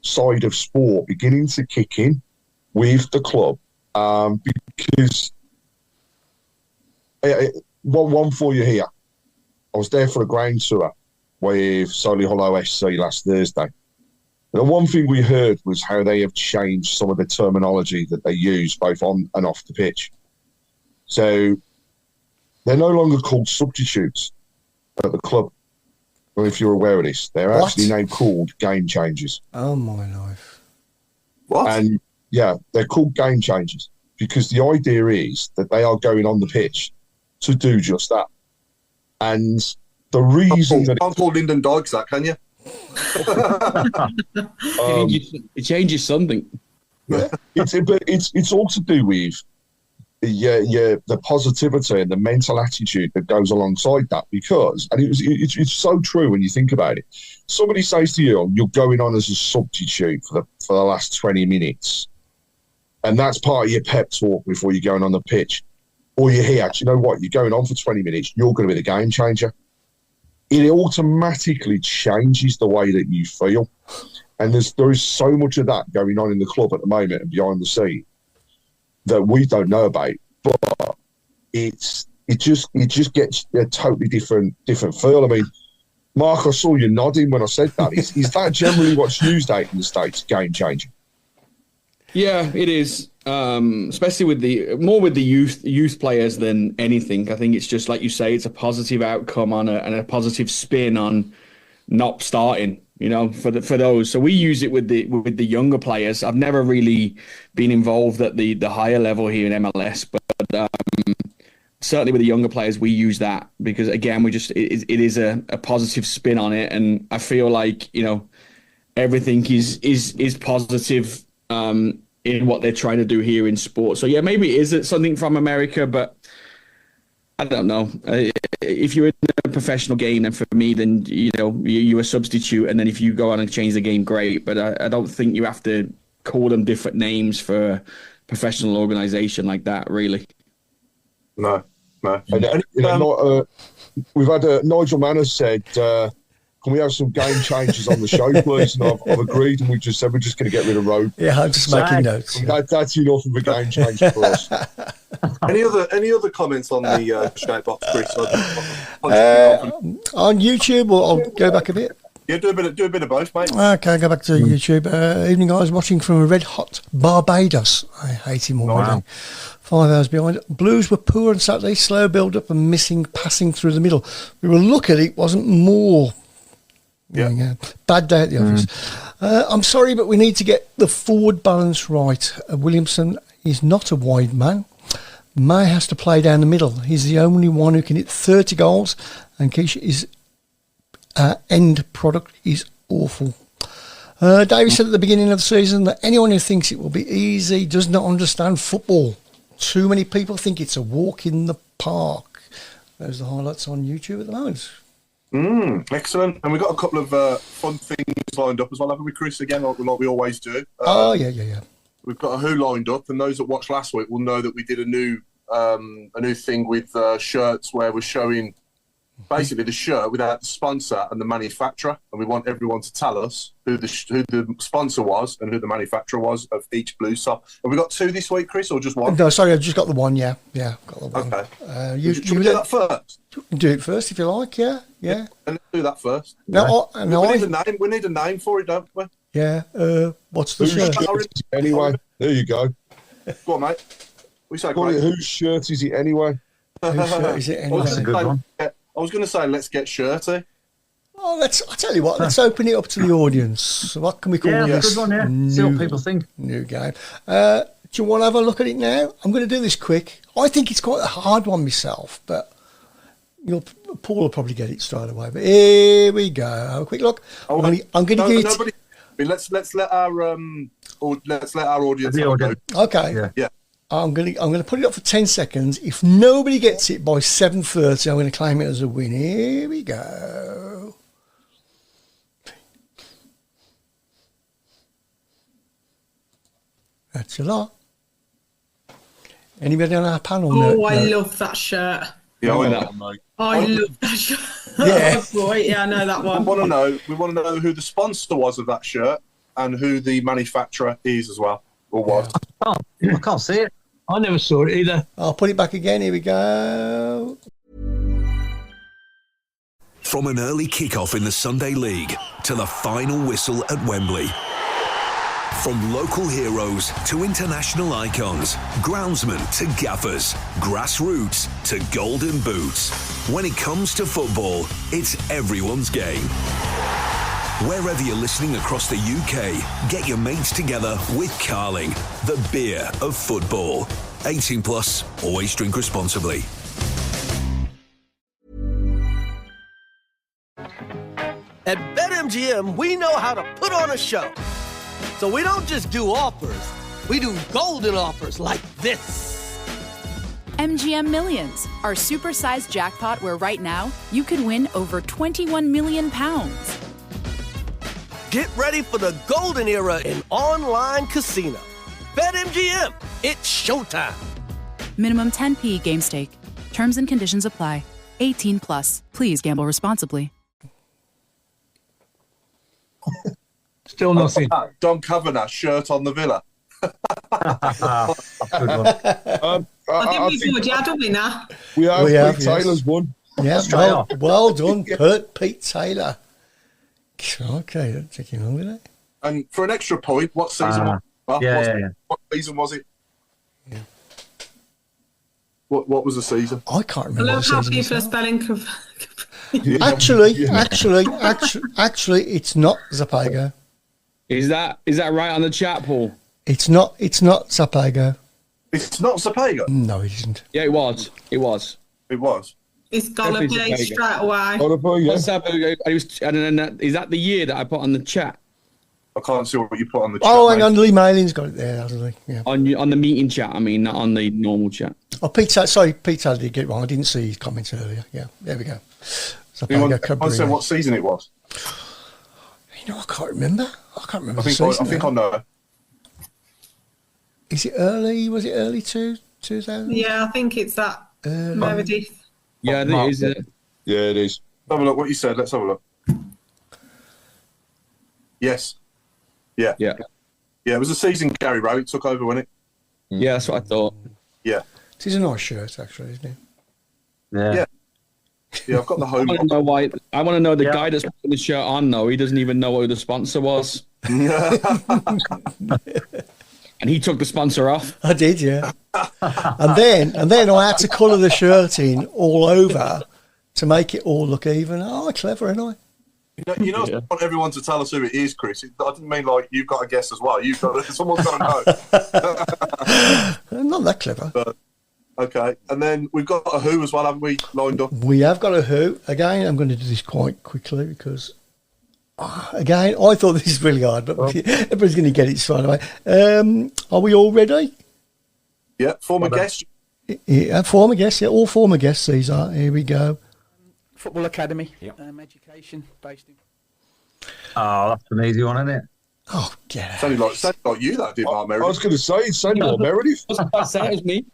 S11: side of sport beginning to kick in with the club, because one for you here. I was there for a ground tour with Solihull SC last Thursday. The one thing we heard was how they have changed some of the terminology that they use both on and off the pitch. So they're no longer called substitutes at the club. Well, if you're aware of this, they're actually now called game changers.
S7: Oh, my life.
S5: What?
S11: And yeah, they're called game changers because the idea is that they are going on the pitch to do just that. And the reason that
S5: can't call Lyndon Dykes that, can you?
S6: It changes something.
S11: Yeah. It's all to do with the positivity and the mental attitude that goes alongside that, because, and it's so true when you think about it. Somebody says to you, you're going on as a substitute for the last 20 minutes, and that's part of your pep talk before you're going on the pitch. Or you hear, you know what, you're going on for 20 minutes, you're going to be the game changer. It automatically changes the way that you feel. And there is so much of that going on in the club at the moment and behind the scene that we don't know about. But it's it just gets a totally different feel. I mean, Mark, I saw you nodding when I said that. Is that generally what's used out in the States, game changing?
S6: Yeah, it is. Especially with the youth players than anything. I think it's just like you say, it's a positive outcome and a positive spin on not starting. For those. So we use it with the younger players. I've never really been involved at the higher level here in MLS, but certainly with the younger players, we use that because again, it is a positive spin on it, and I feel like everything is positive in what they're trying to do here in sport. So yeah, maybe it is something from America, but I don't know. If you're in a professional game, then for me, then you're a substitute, and then if you go on and change the game, great. But I don't think you have to call them different names for a professional organisation like that, really.
S11: No. And, we've had Nigel Mann said, "Can we have some game changes on the show, please?" And I've agreed, and we just said we're just going to get rid of Road.
S7: Yeah, I'm just making notes.
S11: That's enough of a game change for us.
S12: Any other comments on the shout box, Chris?
S7: On YouTube, or I'll go back a bit.
S12: Yeah, do a bit of both, mate.
S7: Okay, go back to YouTube. Evening, guys. Watching from a red hot Barbados. I hate him already. 5 hours behind. Blues were poor on Saturday. Slow build up and missing passing through the middle. We were lucky it wasn't more. Yeah. Bad day at the office. I'm sorry, but we need to get the forward balance right. Williamson is not a wide man. May has to play down the middle. He's the only one who can hit 30 goals, and Keisha's end product is awful. Davis said at the beginning of the season that anyone who thinks it will be easy does not understand football. Too many people think it's a walk in the park. Those are the highlights on YouTube at the moment.
S12: Excellent. And we've got a couple of fun things lined up as well, haven't we, Chris? Again, like we always do.
S7: Yeah.
S12: We've got a Who lined up, and those that watched last week will know that we did a new thing with shirts where we're showing basically the shirt without the sponsor and the manufacturer, and we want everyone to tell us who the sponsor was and who the manufacturer was of each blue sock. Have we got two this week, Chris, or just one?
S7: No, sorry, I've just got the one. Yeah, got the one.
S12: Okay. You do that first.
S7: Do it first if you like. Yeah.
S12: And let's do that first.
S7: No,
S12: we need a name. We need a name for it, don't we?
S7: Yeah. What's the shirt?
S11: Anyway, there you go.
S12: Go on, mate. We say
S11: whose shirt is it anyway?
S7: Whose shirt is it anyway?
S10: That's a good one.
S12: I was going to say, let's get shirty.
S7: Oh, I'll tell you what, let's open it up to the audience. What can we call this?
S10: Good one, yeah. See what people think.
S7: New game. Do you want to have a look at it now? I'm going to do this quick. I think it's quite a hard one myself, but Paul will probably get it straight away. But here we go. Have a quick look. I'm going to give it.
S12: Let's let our audience
S10: know.
S7: Okay.
S12: Yeah.
S7: I'm going to put it up for 10 seconds. If nobody gets it by 7:30, I'm going to claim it as a win. Here we go. That's a lot. Anybody on our panel?
S8: I love that shirt.
S12: Yeah, I
S8: love that shirt.
S7: Yeah.
S8: Yeah, I know that one.
S12: We want to know who the sponsor was of that shirt and who the manufacturer is as well, or was.
S10: I can't see it.
S9: I never saw it either.
S7: I'll put it back again. Here we go.
S2: From an early kick-off in the Sunday League to the final whistle at Wembley. From local heroes to international icons, groundsmen to gaffers, grassroots to golden boots. When it comes to football, it's everyone's game. Wherever you're listening across the UK, get your mates together with Carling, the beer of football. 18 plus, always drink responsibly.
S3: At BetMGM, we know how to put on a show. So we don't just do offers, we do golden offers like this.
S4: MGM Millions, our supersized jackpot where right now you could win over £21 million.
S3: Get ready for the golden era in online casino. BetMGM, it's showtime.
S4: Minimum 10p game stake. Terms and conditions apply. 18 plus. Please gamble responsibly.
S9: Still nothing.
S12: Don Kavanagh shirt on the Villa.
S11: I
S8: I think we've already had a winner.
S11: We have.
S7: Yes.
S11: Taylor's won.
S7: Yeah, well done, Pete Taylor. Okay, that's taking long, isn't it?
S12: And for an extra point, what season? What season was it?
S7: Yeah.
S12: What was the season?
S7: I can't remember.
S8: I love how people are spelling.
S7: Actually, it's not Zapago.
S6: Is that right on the chat, Paul?
S7: It's not Zapago.
S12: It's not Zapago?
S7: No, it isn't.
S6: Yeah, it was. It was.
S8: It's gotta be straight away.
S6: What's up? Is that the year that I put on the chat?
S12: I can't see what you put on the chat.
S7: Oh, hang on, Lee Mailing's got it there, hasn't he? Yeah.
S6: On the meeting chat, I mean, not on the normal chat.
S7: Oh, Pete Taylor did get it wrong. I didn't see his comments earlier. Yeah, there we go.
S12: I said what season it was.
S7: You know, I can't remember. I
S12: I think I know.
S7: Is it early? Was it early 2000?
S8: Yeah, I think it's that Meredith.
S6: Yeah, it is.
S11: Yeah, it is.
S12: Have a look what you said. Let's have a look. Yes. Yeah. Yeah, it was a season Gary Rowett took over, wasn't it?
S6: Yeah, that's what I thought.
S12: Yeah.
S7: It is a nice shirt, actually, isn't it?
S12: Yeah. Yeah, I've got the home.
S6: I want to know why. I want to know the guy that's putting the shirt on, though. He doesn't even know who the sponsor was. And he took the sponsor off.
S7: I did, yeah. and then I had to colour the shirt in all over to make it all look even. Oh, clever, ain't I?
S12: You know, I want everyone to tell us who it is, Chris. I didn't mean like you've got to guess as well. Someone's got to know.
S7: Not that clever.
S12: Okay, and then we've got a who as well, haven't we, lined up?
S7: We have got a who. Again, I'm going to do this quite quickly because, again, I thought this is really hard, but everybody's going to get it straight away. Are we all ready?
S12: Yeah, former guest.
S7: Yeah, former guests. Yeah, all former guests, Cesar. Here we go.
S13: Football Academy, education based in.
S10: Oh, that's an easy one, isn't it?
S7: Oh, get it.
S12: Sounded like you that did, Mark Meredith.
S11: I was going to say, it sounded like Meredith.
S6: That was me.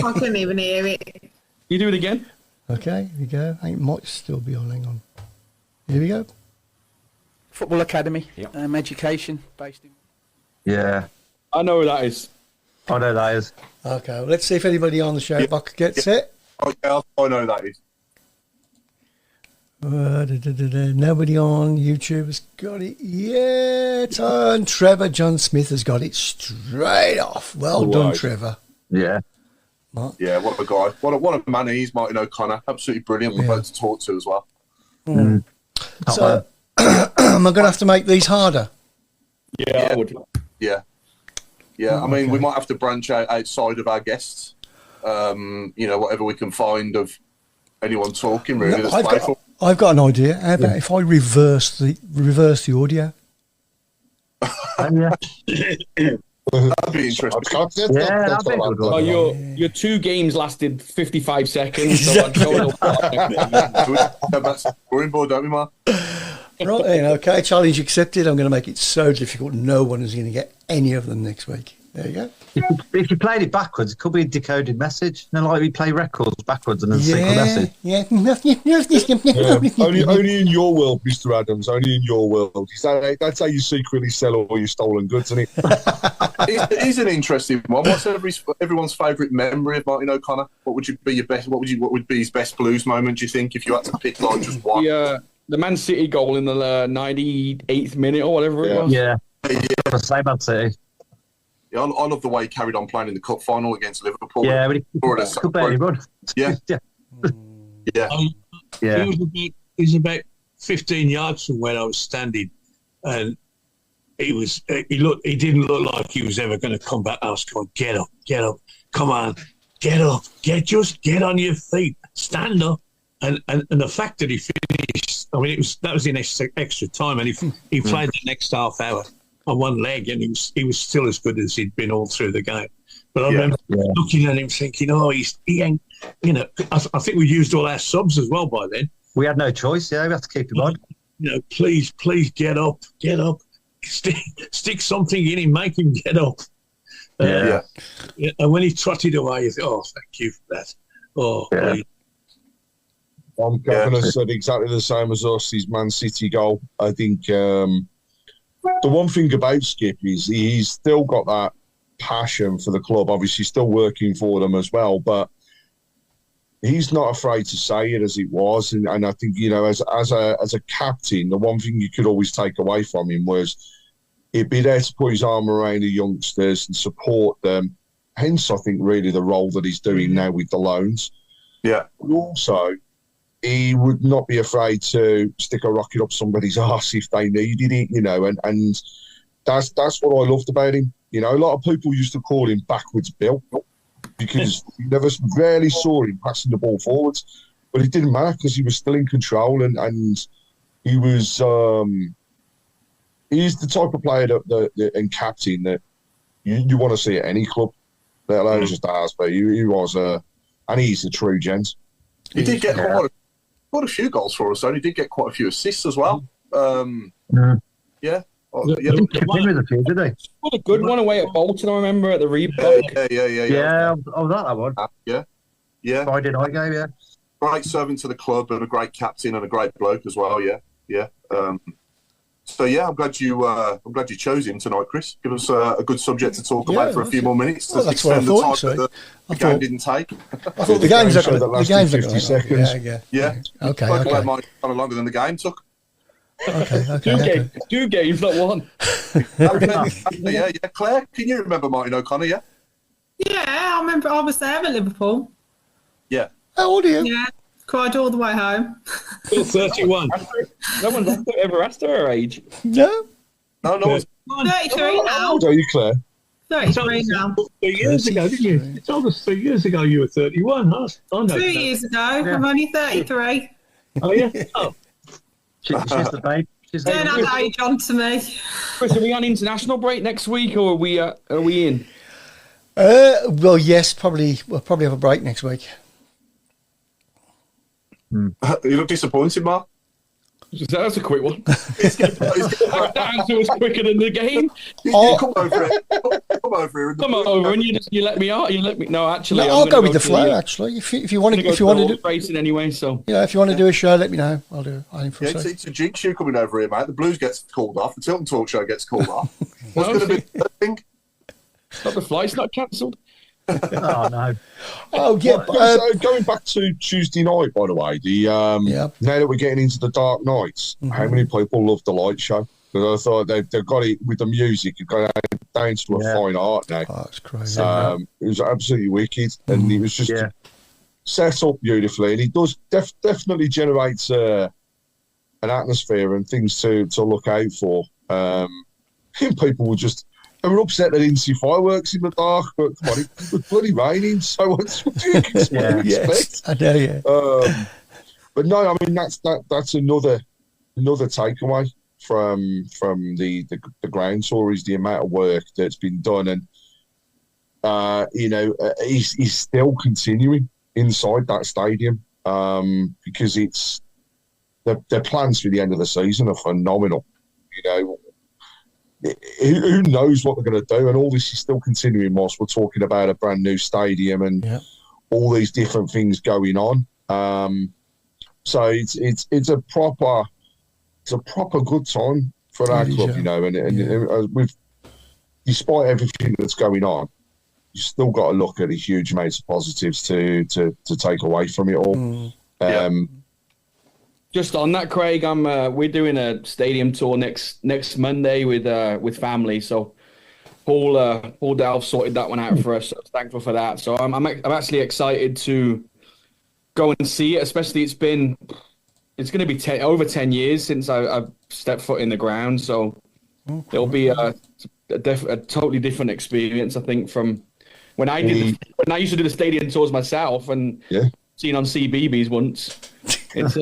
S8: I couldn't even hear it.
S6: You do it again?
S7: Okay, here we go. I think it might still be on. Hang on. Here we go.
S13: Football Academy, education based in.
S10: Yeah.
S6: I know who that is.
S10: I know that is.
S7: Okay, well, let's see if anybody on the show box gets it.
S12: Oh, yeah, I know that is.
S7: Nobody on YouTube has got it yet. And Trevor John Smith has got it straight off. Well done, Trevor.
S10: Yeah.
S7: Mark?
S12: Yeah, what a guy. What a man he is, Martin O'Connor. Absolutely brilliant. We're both to talk to as well.
S7: So, am I going to have to make these harder?
S6: Yeah, I would.
S12: Yeah. Yeah, I mean, we might have to branch out outside of our guests. Whatever we can find of anyone talking, really, that's playful.
S7: I've got an idea. How about if I reverse the audio?
S12: That'd be interesting.
S10: That'd be good.
S6: Oh, your 2 games lasted 55 seconds. So
S12: that's boring board, don't we, Mark?
S7: Right then, okay, challenge accepted. I'm going to make it so difficult. No one is going to get any of them next week. There you go.
S10: If you played it backwards, it could be a decoded message. Like we play records backwards and then single message.
S7: Yeah.
S11: Only in your world, Mr. Adams. Only in your world. That's how you secretly sell all your stolen goods, isn't it?
S12: It is an interesting one. What's everyone's favourite memory of Martin O'Connor? What would be your best? What would be his best Blues moment? Do you think, if you had to pick like just one?
S6: The Man City goal in the 98th minute or whatever it was.
S10: Yeah. Same Man City.
S12: Yeah, I love the way he carried on playing in the cup final against Liverpool.
S10: Yeah, but he could barely run.
S12: Yeah.
S9: He was about 15 yards from where I was standing, and he didn't look like he was ever going to come back. I was going, get up, come on, get up, get on your feet, stand up. And the fact that he finished, I mean, that was in extra time, and he played the next half hour on one leg, and he was still as good as he'd been all through the game. But I remember looking at him thinking, he ain't, I think we used all our subs as well by then.
S10: We had no choice, we had to keep him on.
S9: Please get up, stick something in him, make him get up. And when he trotted away, you thought, thank you for that.
S11: Gavin has said exactly the same as us, his Man City goal. I think the one thing about Skip is he's still got that passion for the club. Obviously, still working for them as well, but he's not afraid to say it as it was. And I think, you know, as a captain, the one thing you could always take away from him was he'd be there to put his arm around the youngsters and support them. Hence, I think, really the role that he's doing now with the loans.
S12: Yeah.
S11: But also, he would not be afraid to stick a rocket up somebody's arse if they needed it, you know, and that's what I loved about him. You know, a lot of people used to call him Backwards Bill because you rarely saw him passing the ball forwards, but it didn't matter because he was still in control and he was he's the type of player and captain that you want to see at any club, let alone just ours. But he was and he's a true gent.
S12: He did get quite a few goals for us, though. He did get quite a few assists as well. Yeah.
S10: What a
S6: good one away at Bolton, I remember, at the Reebok.
S10: Yeah, I was at that one.
S12: Yeah.
S10: Friday night game, yeah.
S12: Great servant to the club and a great captain and a great bloke as well, yeah. So yeah, I'm glad you chose him tonight, Chris. Give us a good subject to talk about for a few more minutes to extend the time that the game didn't take.
S7: I thought the game's not going to
S11: 50 seconds.
S12: Yeah.
S7: Okay.
S12: That might kind of longer than the game took.
S6: Two games, not one.
S12: Yeah. Claire, can you remember Martin O'Connor? Yeah.
S8: Yeah, I remember. I was there at Liverpool.
S12: Yeah.
S7: How old are you?
S8: Yeah, cried all the way home.
S9: 31.
S6: No one's ever asked her age.
S7: No.
S12: No.
S8: 33 now.
S11: How old are you, Claire?
S8: 33 now.
S9: 3 years ago, didn't you? You told us 3 years ago you were 31. I know
S8: 2 years ago, I'm only 33.
S9: Oh, yeah? Oh.
S10: She's the babe.
S8: Don't have age on to me.
S6: Chris, are we on international break next week, or are we in?
S7: Well, yes, probably. We'll probably have a break next week.
S12: You look disappointed, Mark.
S6: That was a quick one. That answer was quicker than the game.
S12: Come over it. Come over
S6: and you let me out. No, actually,
S7: I'll go with the flow. Actually, if you want to do
S6: racing anyway, so
S7: if you want to do a show, let me know. I'll do it.
S12: It's a jinx you coming over here, mate. The Blues gets called off. The Tilton Talk Show gets called off. What's going to be the thing?
S6: Not the flight's not cancelled.
S10: Oh no!
S7: Oh yeah.
S11: Going back to Tuesday night, by the way, now that we're getting into the dark nights, how many people love the light show? Because I thought they've got it with the music. You've got it down to a fine art now.
S7: Oh, it's crazy.
S11: It was absolutely wicked, and it was just set up beautifully, and it does definitely generates an atmosphere and things to look out for. People were just. They were upset they didn't see fireworks in the dark, but come on, it was bloody raining, so what do you expect?
S7: Yes, I know, yeah.
S11: But no, I mean that's another takeaway from the ground tour is the amount of work that's been done, and he's still continuing inside that stadium because it's their plans for the end of the season are phenomenal. You know. Who knows what they're going to do, and all this is still continuing whilst we're talking about a brand new stadium and all these different things going on. So it's a proper good time for our club, you know. And with despite everything that's going on, you still got to look at the huge amounts of positives to take away from it all.
S6: Just on that, Craig, we're doing a stadium tour next Monday with family. So Paul Delph sorted that one out for us. So I was thankful for that. So I'm actually excited to go and see it. Especially it's going to be over 10 years since I've stepped foot in the ground. So it'll be a totally different experience, I think, from when I used to do the stadium tours myself and seen on CBeebies once. It's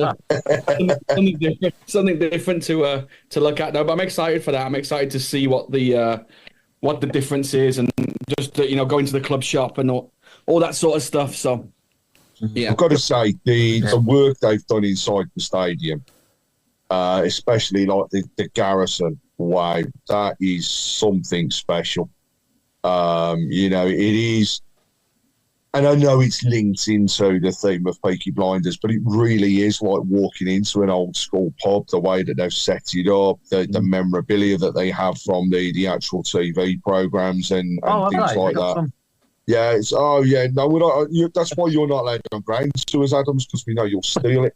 S6: something different to look at now, but I'm excited for that. I'm excited to see what the difference is, and just going to the club shop and all that sort of stuff. So, yeah,
S11: I've got to say the work they've done inside the stadium, especially like the Garrison. Wow, that is something special. It is. and I know it's linked into the theme of Peaky Blinders, but it really is like walking into an old school pub, the way that they've set it up, the memorabilia that they have from the actual TV programmes and things like that. Yeah, it's that's why you're not allowed on ground to us, Adams, because we know you'll steal it.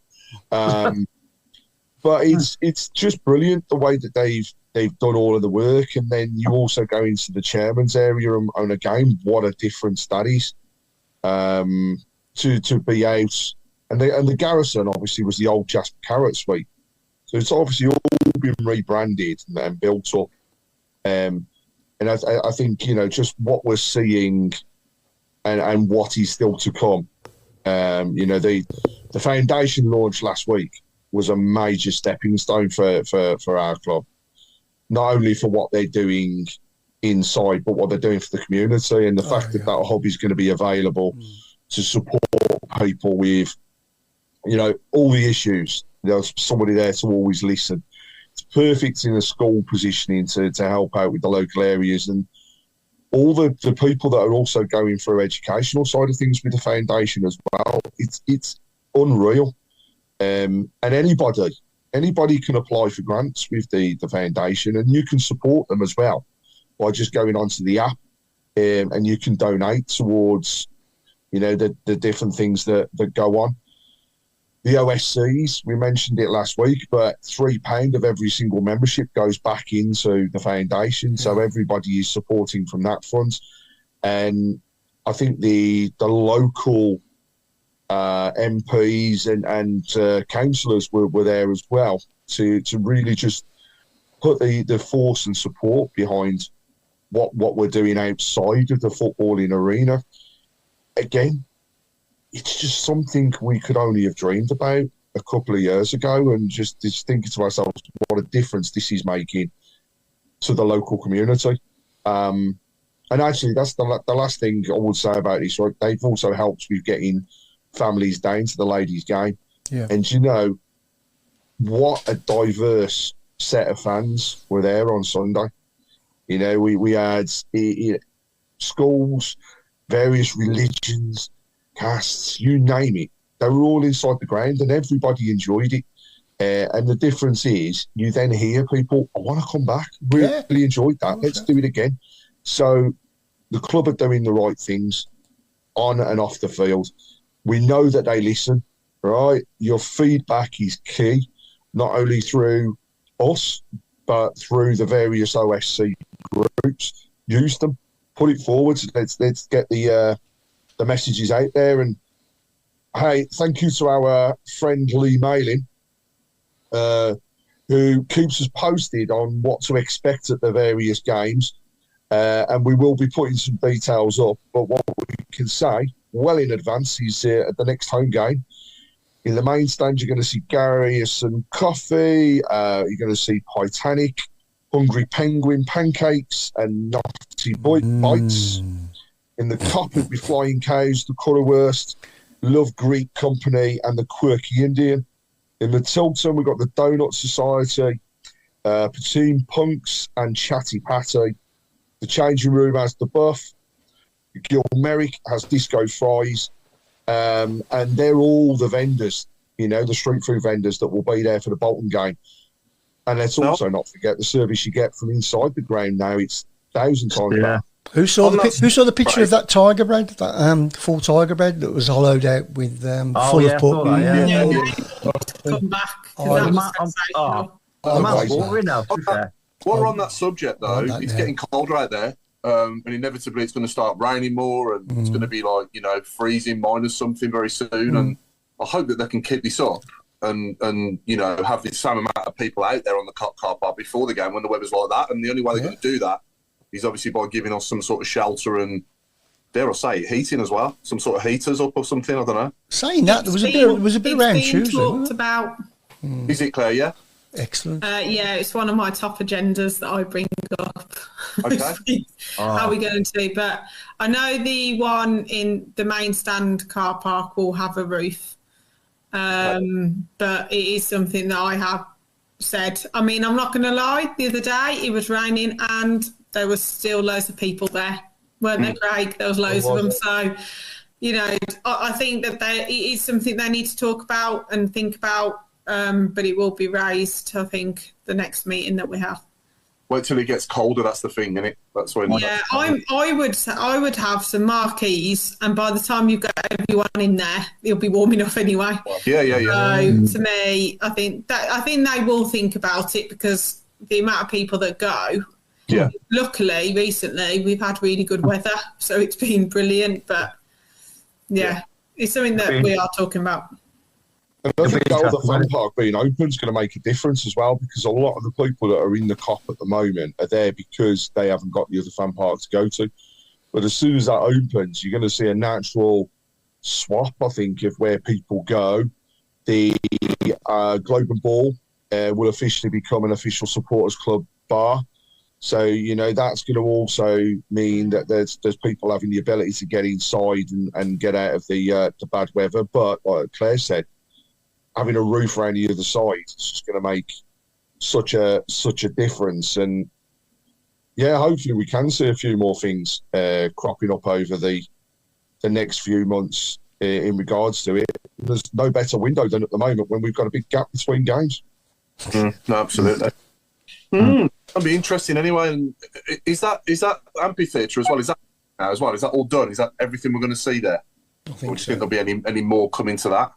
S11: But it's just brilliant the way that they've done all of the work, and then you also go into the chairman's area and own a game. What a difference that is to be out, and the Garrison obviously was the old Jasper Carrot Suite, so it's obviously all been rebranded and built up. And I think just what we're seeing and what is still to come. The foundation launch last week was a major stepping stone for our club, not only for what they're doing inside, but what they're doing for the community, and the fact that hub is going to be available to support people with, all the issues. There's somebody there to always listen. It's perfect in a school positioning to help out with the local areas, and all the people that are also going through educational side of things with the foundation as well. It's unreal. And anybody can apply for grants with the foundation, and you can support them as well by just going onto the app, and you can donate towards, the different things that go on. The OSCs, we mentioned it last week, but £3 of every single membership goes back into the foundation, so everybody is supporting from that front. And I think the local MPs and councillors were there as well to really just put the force and support behind what we're doing outside of the footballing arena. Again, it's just something we could only have dreamed about a couple of years ago, and just thinking to ourselves what a difference this is making to the local community. And actually, that's the last thing I would say about this. Right? They've also helped with getting families down to the ladies' game. Yeah. And what a diverse set of fans were there on Sunday. We had schools, various religions, castes, you name it. They were all inside the ground and everybody enjoyed it. And the difference is you then hear people, I want to come back. Really enjoyed that. Let's do it again. So the club are doing the right things on and off the field. We know that they listen, right? Your feedback is key, not only through us, but through the various OSC groups. Use them, put it forward. Let's get the messages out there. And hey, thank you to our friend Lee Malin, who keeps us posted on what to expect at the various games. And we will be putting some details up. But what we can say well in advance is at the next home game, in the main stand, you're going to see Garrius and Coffee. You're going to see Titanic, Hungry Penguin Pancakes, and Naughty Bites. In the Cop, it'd be Flying Cows, the Currywurst, Love Greek Company, and the Quirky Indian. In the Tilton, we've got the Donut Society, Poutine Punks, and Chatty Patty. The Changing Room has the Buff. Gilmerick has Disco Fries. And they're all the vendors, the street food vendors that will be there for the Bolton game. And let's also not forget the service you get from inside the ground now. It's 1,000 times better.
S7: Who saw the picture of that tiger bread, that full tiger bread that was hollowed out with full of pork?
S8: Come back.
S12: While we're on that subject, though, it's getting colder out there, and inevitably it's going to start raining more, and it's going to be freezing minus something very soon. And I hope that they can keep this up and have the same amount of people out there on the car park before the game when the weather's like that. And the only way they're going to do that is obviously by giving us some sort of shelter and, dare I say, heating as well. Some sort of heaters up or something, I don't know.
S7: Saying that, there was a bit around Tuesday.
S8: Talked about.
S12: Is it, Claire, yeah?
S7: Excellent.
S8: Yeah, it's one of my top agendas that I bring up.
S12: Okay.
S8: How are we going to? But I know the one in the main stand car park will have a roof. But it is something that I have said. I mean, I'm not going to lie. The other day it was raining and there was still loads of people there, weren't there, Craig? There was loads of them. So, I think that it is something they need to talk about and think about, but it will be raised, I think, the next meeting that we have.
S12: Wait till it gets colder. That's the thing, isn't it? That's when.
S8: Yeah, I would have some marquees, and by the time you've got everyone in there, it'll be warm enough anyway.
S12: Yeah.
S8: So to me, I think they will think about it, because the amount of people that go.
S12: Yeah.
S8: Luckily, recently we've had really good weather, so it's been brilliant. But it's something that we are talking about.
S11: And I think that the fan park being open is going to make a difference as well, because a lot of the people that are in the COP at the moment are there because they haven't got the other fan park to go to. But as soon as that opens, you're going to see a natural swap, I think, of where people go. The Globe and Ball will officially become an official supporters club bar. So, that's going to also mean that there's people having the ability to get inside and get out of the bad weather. But like Claire said, having a roof around the other side is just going to make such a difference. And hopefully we can see a few more things cropping up over the next few months in regards to it. There's no better window than at the moment when we've got a big gap between games.
S12: No, absolutely. That'd be interesting anyway. And is that amphitheatre as well? Is that now as well? Is that all done? Is that everything we're going to see there?
S7: I think
S12: or do you
S7: so.
S12: think there'll be any more coming to that?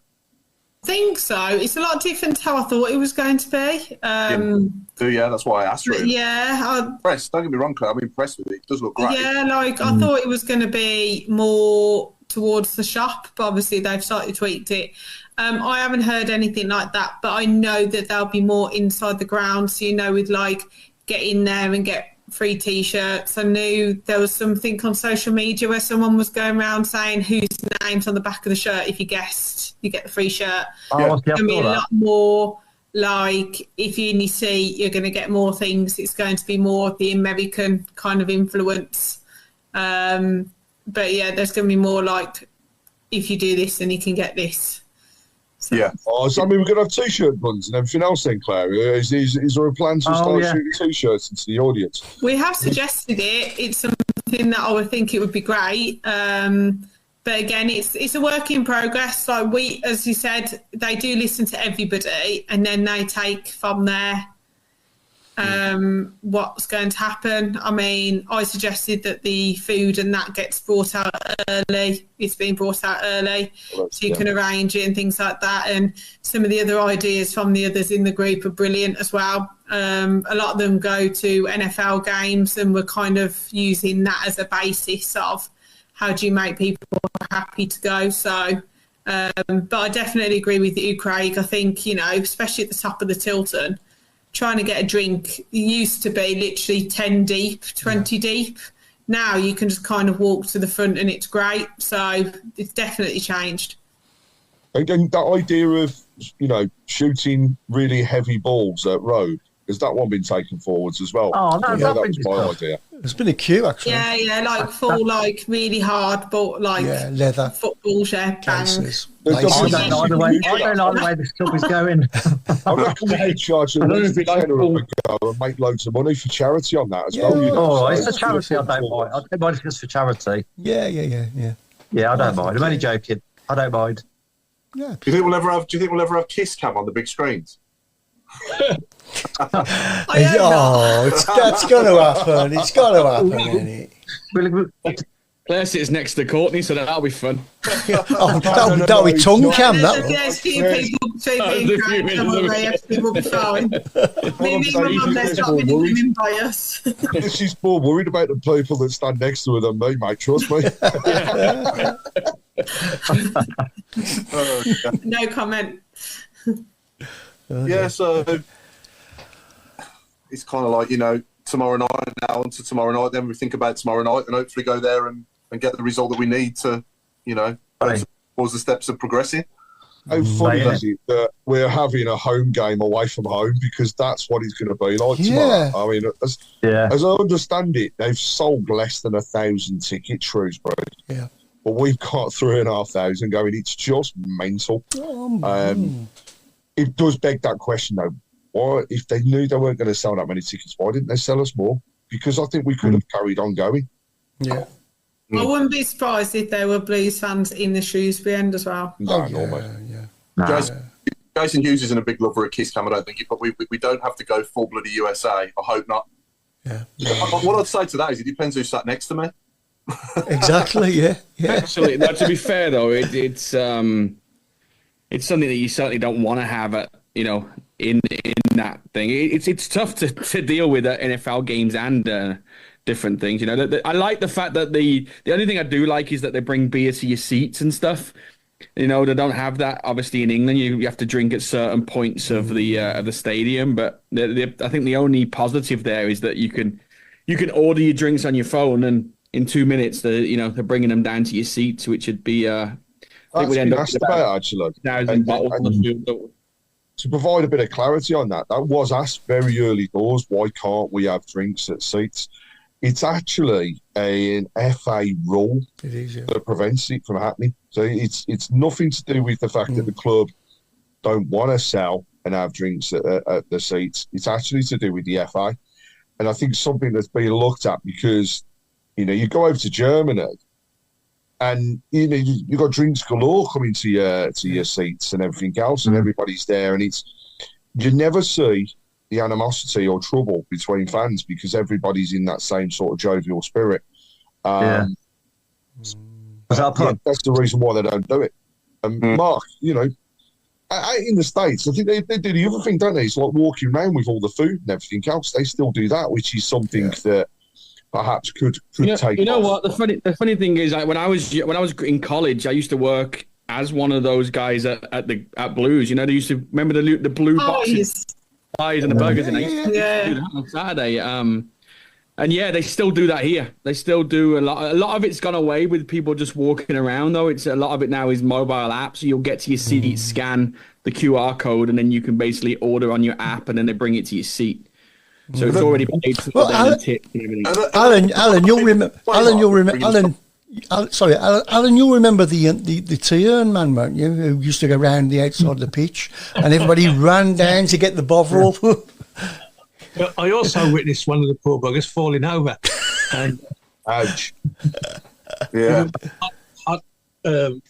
S8: I think so. It's a lot different to how I thought it was going to be.
S12: That's why I asked. Really.
S8: I'm
S12: impressed. Don't get me wrong, Claire. I'm impressed with it. It does look great.
S8: Yeah, I thought it was going to be more towards the shop, but obviously they've slightly tweaked it. I haven't heard anything like that, but I know that there'll be more inside the ground. So, with get in there and get free T-shirts. I knew there was something on social media where someone was going around saying whose name's on the back of the shirt. If you guessed, you get the free shirt. There's going to be a lot more, if you're in your seat, you're going to get more things. It's going to be more of the American kind of influence. But there's going to be more if you do this, then you can get this.
S11: So we're going to have T-shirt buns and everything else then, Claire. Is there a plan to start shooting T-shirts into the audience?
S8: We have suggested it. It's something that I would think it would be great. But again, it's a work in progress. We, as you said, they do listen to everybody, and then they take from there what's going to happen. I mean, I suggested that the food and that gets brought out early. It's been brought out early, so you can arrange it and things like that. And some of the other ideas from the others in the group are brilliant as well. A lot of them go to NFL games, and we're kind of using that as a basis of how do you make people happy to go. So, but I definitely agree with you, Craig. I think, especially at the top of the Tilton, trying to get a drink used to be literally 10 deep, 20 deep. Now you can just kind of walk to the front and it's great. So it's definitely changed.
S11: And that idea of, shooting really heavy balls at road, has that one been taken forwards as well?
S10: Oh, no,
S11: that was my idea.
S7: There's been a queue, actually.
S8: Yeah, full, really hard, but
S7: leather
S8: footballs, bang.
S7: cases.
S10: I don't like the way this club is going.
S11: I reckon they charge at least a tenner a go and make loads of money for charity on that as well.
S10: It's for charity, I don't mind. I don't mind if it's for charity.
S7: Yeah.
S10: Yeah, I don't mind. I'm only joking. I don't mind.
S7: Yeah.
S12: Do you think we'll ever have Kiss Cam on the big screens?
S7: That's going to happen. It's got to happen, isn't it?
S6: Claire sits next to Courtney, so that'll be fun.
S7: That'll be tongue cam, that will.
S8: There's a few people will be fine. Maybe my mum, there's not many women by us.
S11: She's more worried about the people that stand next to her than me, mate, trust me.
S8: No comment.
S12: So it's kind of like, tomorrow night now onto tomorrow night, then we think about tomorrow night and hopefully go there and get the result that we need to, towards the steps of progressing.
S11: How funny is it that we're having a home game away from home, because that's what it's going to be like tomorrow. I mean, as I understand it, they've sold less than 1,000 tickets, Shrewsbury.
S7: Yeah.
S11: But we've got 3,500 going. It's just mental. It does beg that question, though. Why, if they knew they weren't going to sell that many tickets, why didn't they sell us more? Because I think we could have carried on going.
S7: Yeah.
S8: I wouldn't be surprised if there were Blues fans in the Shrewsbury end as well.
S12: Jason Hughes isn't a big lover of Kiss Cam, I don't think, but we don't have to go full bloody USA. I hope not.
S7: Yeah.
S12: What I'd say to that is it depends who sat next to me.
S7: Exactly. Yeah.
S6: Actually, no, to be fair though, it's something that you certainly don't want to have in that thing. It's tough to deal with at NFL games and different things. I like the fact that the only thing I do like is that they bring beer to your seats and stuff. They don't have that obviously in England. You have to drink at certain points of the stadium. But I think the only positive there is that you can order your drinks on your phone, and in 2 minutes they're bringing them down to your seats, which would be I think would end up with about
S11: actually
S6: 1,000 bottles on the field.
S11: To provide a bit of clarity on that was asked very early doors. Why can't we have drinks at seats? It's actually an FA rule that prevents it from happening. So it's nothing to do with the fact that the club don't want to sell and have drinks at the seats. It's actually to do with the FA. And I think something that's being looked at because, you go over to Germany and, you've got drinks galore coming to your seats and everything else, and everybody's there. And you never see the animosity or trouble between fans because everybody's in that same sort of jovial spirit. That's the reason why they don't do it. And Mark, in the States, I think they do the other thing, don't they? It's like walking around with all the food and everything else. They still do that, which is something that perhaps could take.
S6: What the funny thing is, when I was in college, I used to work as one of those guys at Blues. They used to remember the blue boxes. Pies and the burgers, and I used to do that on Saturday. And they still do that here. They still do a lot. A lot of it's gone away with people just walking around, though. A lot of it now is mobile apps. So you'll get to your seat, scan the QR code, and then you can basically order on your app, and then they bring it to your seat. So it's already paid for the tips and everything.
S7: Alan, you'll remember. Alan, you'll remember the Tiern man, won't you? Who used to go round the outside of the pitch, and everybody ran down to get the bother off.
S9: I also witnessed one of the poor buggers falling over, and
S11: ouch!
S9: Yeah,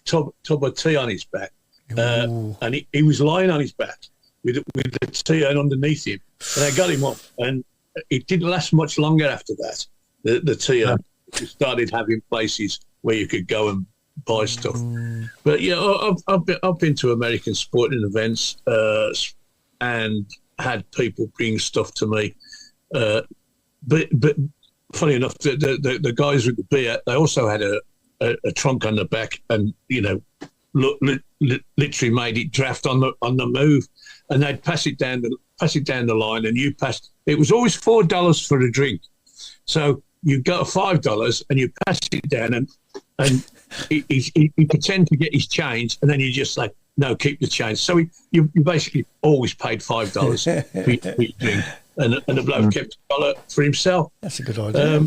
S9: tub of tea on his back, and he was lying on his back with the tea underneath him, and I got him up, and it didn't last much longer after that. The tea. Started having places where you could go and buy stuff. But I've been to American sporting events and had people bring stuff to me. But funny enough, the guys with the beer, they also had a trunk on the back, and literally made it draft on the move, and they'd pass it down the line, and you passed. It was always $4 for a drink, so. You got $5 and you pass it down, and he pretend to get his change, and then you just like, no, keep the change. So you basically always paid $5 for your drink, and the bloke kept $1 for himself.
S7: That's a good idea.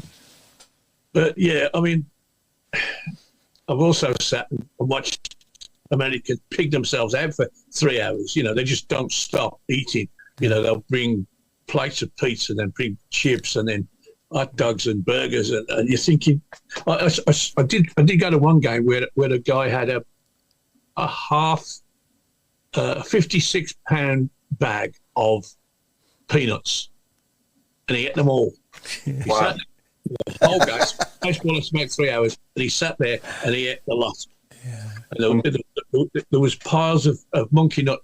S9: But yeah, I mean, I've also sat and watched Americans pig themselves out for 3 hours. They just don't stop eating. They'll bring plates of pizza, then bring chips, and then hot dogs and burgers, and you're thinking. I did go to one game where the guy had a half 56-pound bag of peanuts, and he ate them all.
S12: Wow.
S9: The whole guy, baseball us about 3 hours, and he sat there and he ate a lot. Yeah. And there was piles of monkey nut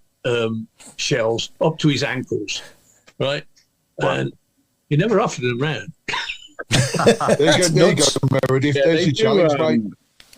S9: shells up to his ankles, right? Wow. And he never offered them round.
S11: There you go, Meredith. There's your challenge, mate.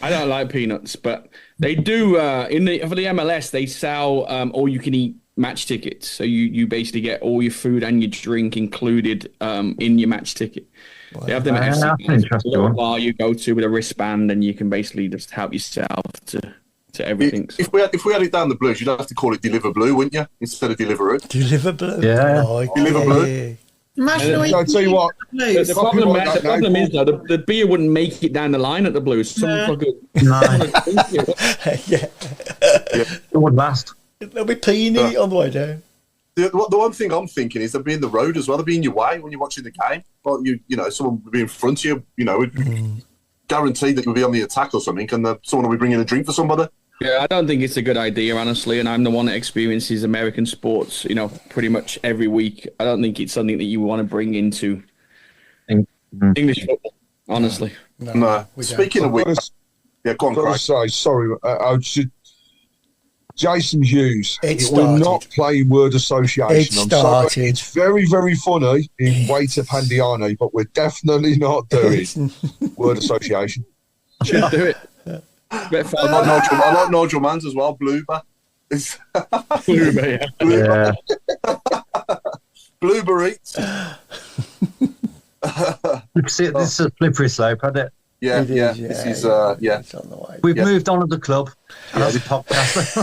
S6: I don't like peanuts, but they do for the MLS. They sell all you can eat match tickets. So you basically get all your food and your drink included in your match ticket. Wow. They have them at a little bar you go to with a wristband, and you can basically just help yourself to everything.
S12: If we had it down the Blues, you'd have to call it Deliver Blue, wouldn't you? Instead of Deliveroo.
S7: Deliver Blue.
S10: Yeah.
S12: Deliver Blue.
S8: Imagine
S11: I'll tell you what.
S6: The problem is though, the beer wouldn't make it down the line at the Blues.
S10: No.
S7: Yeah.
S10: It would last.
S7: They'll be peeing in it on the way down.
S12: The one thing I'm thinking is they'll be in the road as well. They'll be in your way when you're watching the game. Well, someone will be in front of you. guaranteed that you'll be on the attack or something, and someone will be bringing a drink for somebody.
S6: Yeah, I don't think it's a good idea, honestly, and I'm the one that experiences American sports, pretty much every week. I don't think it's something that you want to bring into English football, honestly.
S12: No. Speaking of which, yeah, go on, Craig.
S11: Sorry, Jason Hughes.
S7: It
S11: We're not playing word association. I'm sorry. It's very, very funny in way to Pandiani, but we're definitely not doing word association.
S6: Should do it.
S12: I like Nigel Manns as well. Bloober.
S6: Bloober,
S10: Yeah.
S12: Bloober eats.
S10: You can see it, this is a slippery slope, hasn't it?
S12: Yeah. This is,
S7: It's on the way.
S10: We've moved on at the club. And as a podcast.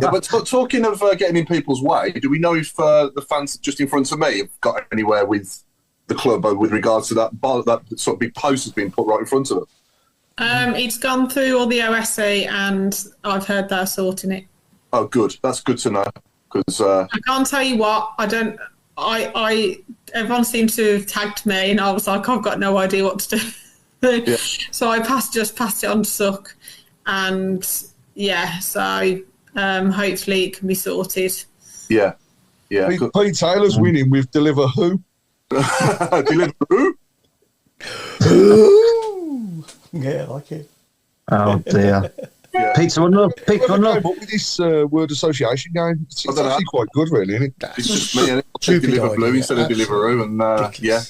S12: But talking of getting in people's way, do we know if the fans just in front of me have got anywhere with the club with regards to that sort of big post has been put right in front of them?
S8: It's gone through all the OSC, and I've heard they're sorting it.
S12: Oh, good. That's good to know. Because
S8: I can't tell you what. Everyone seemed to have tagged me, and I was like, I've got no idea what to do.
S12: Yeah.
S8: So I just passed it on to Suck, and so hopefully it can be sorted.
S12: Yeah.
S11: Pete Taylor's winning with Deliver Who?
S12: Deliver Who?
S7: Yeah, I like it.
S10: Oh dear. Pizza one love. Pizza one love.
S11: What with this word association game? It's actually quite good, really, isn't it?
S12: It's just me, and I'll take Deliver Blue instead of Deliveroo, and yeah.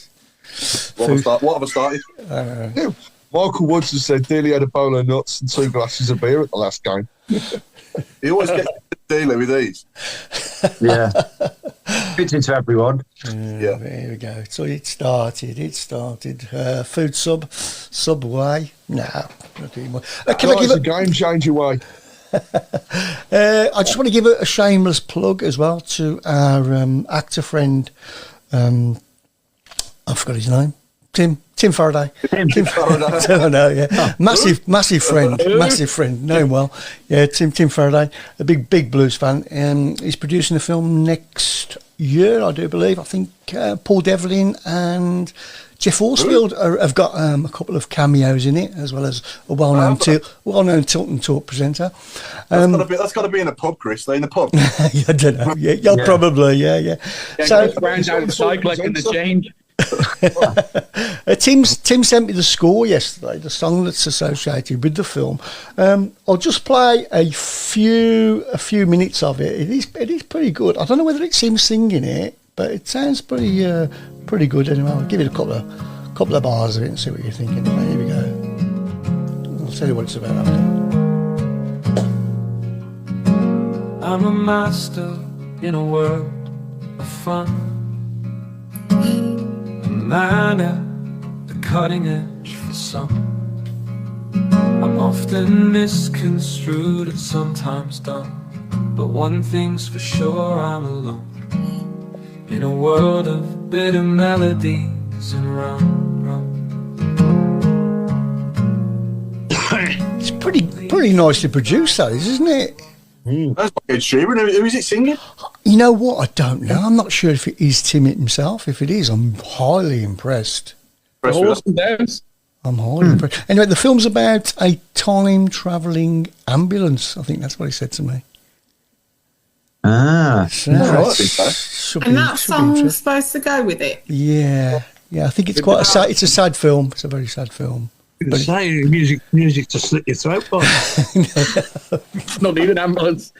S12: What have I started?
S11: Yeah. Michael Woods has said Daly had a bowl of nuts and 2 glasses of beer at the last game.
S12: He always gets Daly with these.
S10: Yeah. Fits into everyone.
S12: Yeah.
S7: There we go. So it started. Food Subway. No, not anymore. Can I give
S11: a game changer way?
S7: I just want to give a shameless plug as well to our actor friend. I forgot his name. Tim Faraday. Tim Faraday. I know, yeah. Massive friend. Know him well. Yeah, Tim Faraday, a big blues fan. He's producing a film next year, I do believe. I think Paul Devlin and Jeff Horsfield have got a couple of cameos in it, as well as a well-known Tilton Talk presenter.
S12: That's got to be in a pub, Chris. They're in the pub.
S7: I don't know. Yeah, probably. Yeah.
S6: So round out the side collecting the change.
S7: Tim sent me the score yesterday, the song that's associated with the film. I'll just play a few minutes of it. It is pretty good. I don't know whether it's him singing it, but it sounds pretty good anyway. I'll give it a couple of bars of it and see what you think anyway. Here we go. I'll tell you what it's about after.
S14: I'm a master in a world of fun. Man at the cutting edge for some. I'm often misconstrued and sometimes dumb, but one thing's for sure, I'm alone in a world of bitter melodies and rum.
S7: It's pretty nicely produced, that is, isn't it?
S12: That's Ed Sheeran. Who is it singing?
S7: You know what? I don't know. I'm not sure if it is Tim himself. If it is, I'm highly impressed.
S6: I'm
S7: highly impressed. Anyway, the film's about a time-travelling ambulance. I think that's what he said to me.
S10: Ah.
S8: And that song's supposed to go with it?
S7: Yeah. I think it's quite it's a sad film. It's a very sad film.
S9: But music to slit your throat by.
S6: Not need an ambulance.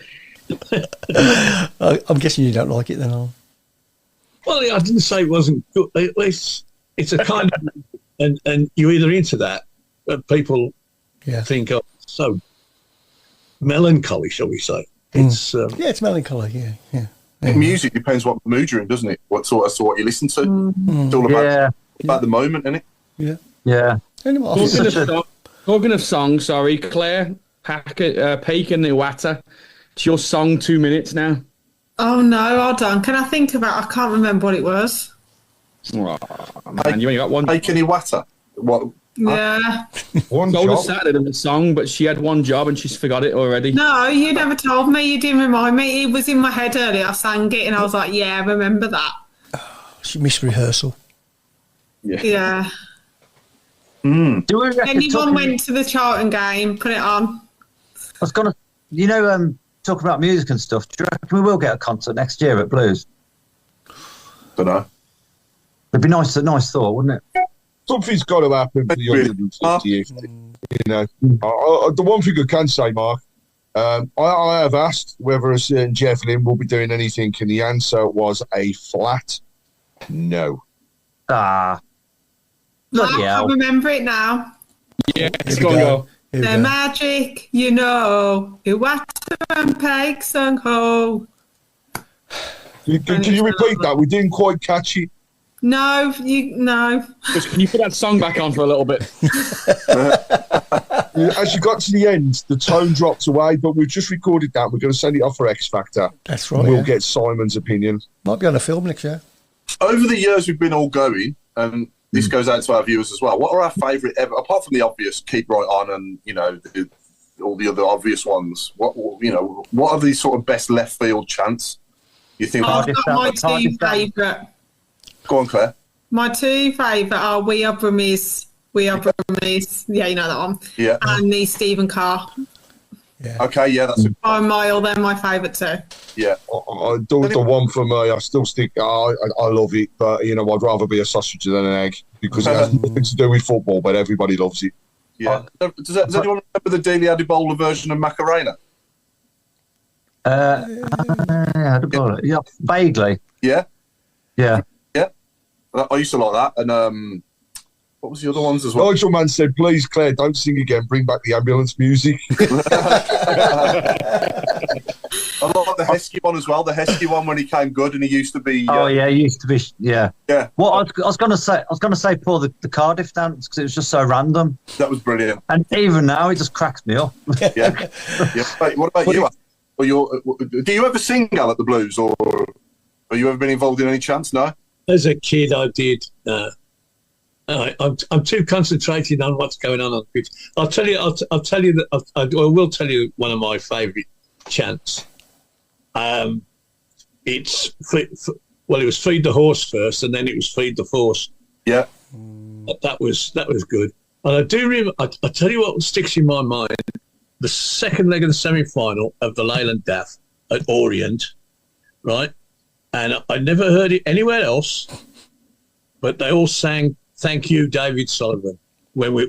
S7: I'm guessing you don't like it then, Al.
S9: Well, I didn't say it wasn't good. It's a kind of, and you're either into that, but people think of so melancholy, shall we say? It's
S7: it's melancholy. Yeah.
S12: Music depends what mood you're in, doesn't it? As to what you listen to. It's all about the moment, isn't it?
S10: Yeah.
S7: Anyway,
S6: talking of songs, sorry, Claire, Paken Iwata. It's your song, 2 minutes now.
S8: Oh no, hold on. Can I think about? I can't remember what it was.
S6: Oh, man, you only got one.
S12: Paken Iwata. What?
S8: Yeah.
S6: One job. Saturday the song, but she had one job and she's forgot it already.
S8: No, you never told me. You didn't remind me. It was in my head earlier. I sang it and I was like, yeah, I remember that.
S7: She missed rehearsal.
S8: Yeah.
S10: Do we reckon
S8: Anyone went to the Charlton game, put it on.
S10: I was going to, talk about music and stuff. Do you reckon we will get a concert next year at Blues?
S12: Don't know.
S10: It'd be nice thought, wouldn't it?
S11: Something's got to happen for the 150th. The one thing I can say, Mark, I have asked whether a certain Jeff Lynn will be doing anything, and the answer was a flat no.
S8: I remember it now.
S6: Yeah, it's going to go.
S8: The magic, it Watton and Peg sung ho.
S11: Can you repeat that? We didn't quite catch it.
S8: No.
S6: Can you put that song back on for a little bit?
S11: As you got to the end, the tone dropped away, but we've just recorded that. We're going to send it off for X Factor.
S7: That's right.
S11: We'll get Simon's opinion.
S7: Might be on a film next year.
S12: Over the years we've been all going, and this goes out to our viewers as well. What are our favourite ever, apart from the obvious Keep Right On and all the other obvious ones? What are the sort of best left field chants you think?
S8: I've got my two favourite.
S12: Go on, Claire.
S8: My two favourite are We Are Brummies. Yeah, you know that one.
S12: Yeah.
S8: And the Stephen Carr.
S7: Yeah.
S12: Okay, yeah, that's
S8: by a mile. They're my favourite too.
S12: Yeah.
S11: The one for me, I still stick. I love it, but I'd rather be a sausage than an egg because it has nothing to do with football, but everybody loves it.
S12: Yeah. Does anyone remember the Daily Adibola version of Macarena?
S10: Yeah, vaguely.
S12: Yeah.
S10: Yeah.
S12: Yeah. I used to like that, and what was the other ones as well?
S11: Nigel Man said, "Please, Claire, don't sing again. Bring back the ambulance music."
S12: I like the Heskey one as well. The Heskey one when he came good, and he used to be.
S10: He used to be. Yeah.
S12: Yeah.
S10: What I was going to say, Paul, the Cardiff dance because it was just so random.
S12: That was brilliant.
S10: And even now, it just cracks me up.
S12: Yeah. Wait, what about you? Do you ever sing Al at the Blues, or have you ever been involved in any chants? No.
S9: As a kid, I did. I'm too concentrated on what's going on the pitch. I'll tell you that I will tell you one of my favourite chants. It was Feed the Horse first, and then it was Feed the Force.
S12: Yeah,
S9: that was good. And I do remember. I tell you what sticks in my mind: the second leg of the semi-final of the Leyland Daff at Orient, right? And I never heard it anywhere else, but they all sang "Thank You, David Sullivan" when we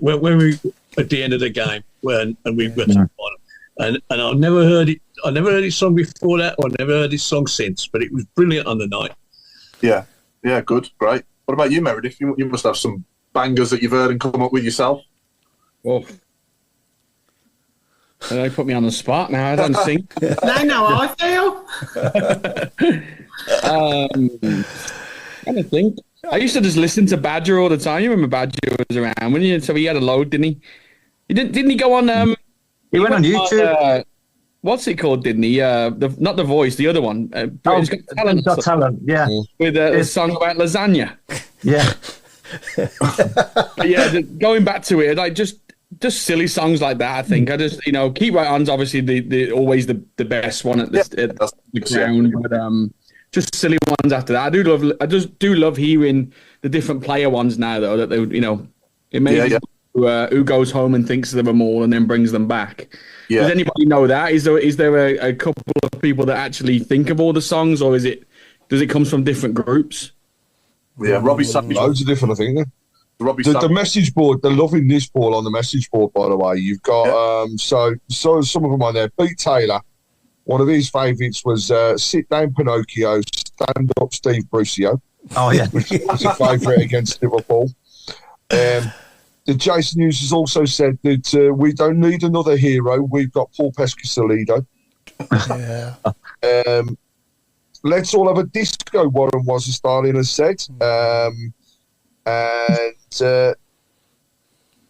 S9: at the end of the game and we got to the final. And I never heard it. I never heard his song before that, or never heard his song since. But it was brilliant on the night.
S12: Yeah, good, great. What about you, Meredith? You must have some bangers that you've heard and come up with yourself.
S6: Oh, they put me on the spot now. I don't think.
S8: They know how I feel.
S6: I don't think. I used to just listen to Badger all the time. You remember Badger was around, when you? So he had a load, didn't he? Didn't he go on?
S10: He went on YouTube.
S6: What's it called? Didn't he? Not The Voice, the other one. Britain's Got Talent.
S10: Yeah.
S6: With a song about lasagna.
S10: Yeah.
S6: Yeah. Going back to it, like just silly songs like that. I think I just Keep Right On's obviously the always the best one at the ground, but just silly ones after that. I just do love hearing the different player ones now, though. That they it makes who goes home and thinks of them all and then brings them back. Yeah. Does anybody know that? Is there a couple of people that actually think of all the songs, or does it come from different groups?
S12: Yeah, Robbie Savage.
S11: Loads of different, I think. The message board, they're loving this ball on the message board, by the way. You've got so some of them on there. Pete Taylor, one of his favourites was Sit Down Pinocchio, Stand Up Steve Brucio.
S10: Oh, yeah.
S11: Which was a favourite against Liverpool. The Jason Hughes has also said that we don't need another hero. We've got Paul Pescasolido.
S7: Yeah.
S11: Let's all have a disco, Warren was Stalin has said. And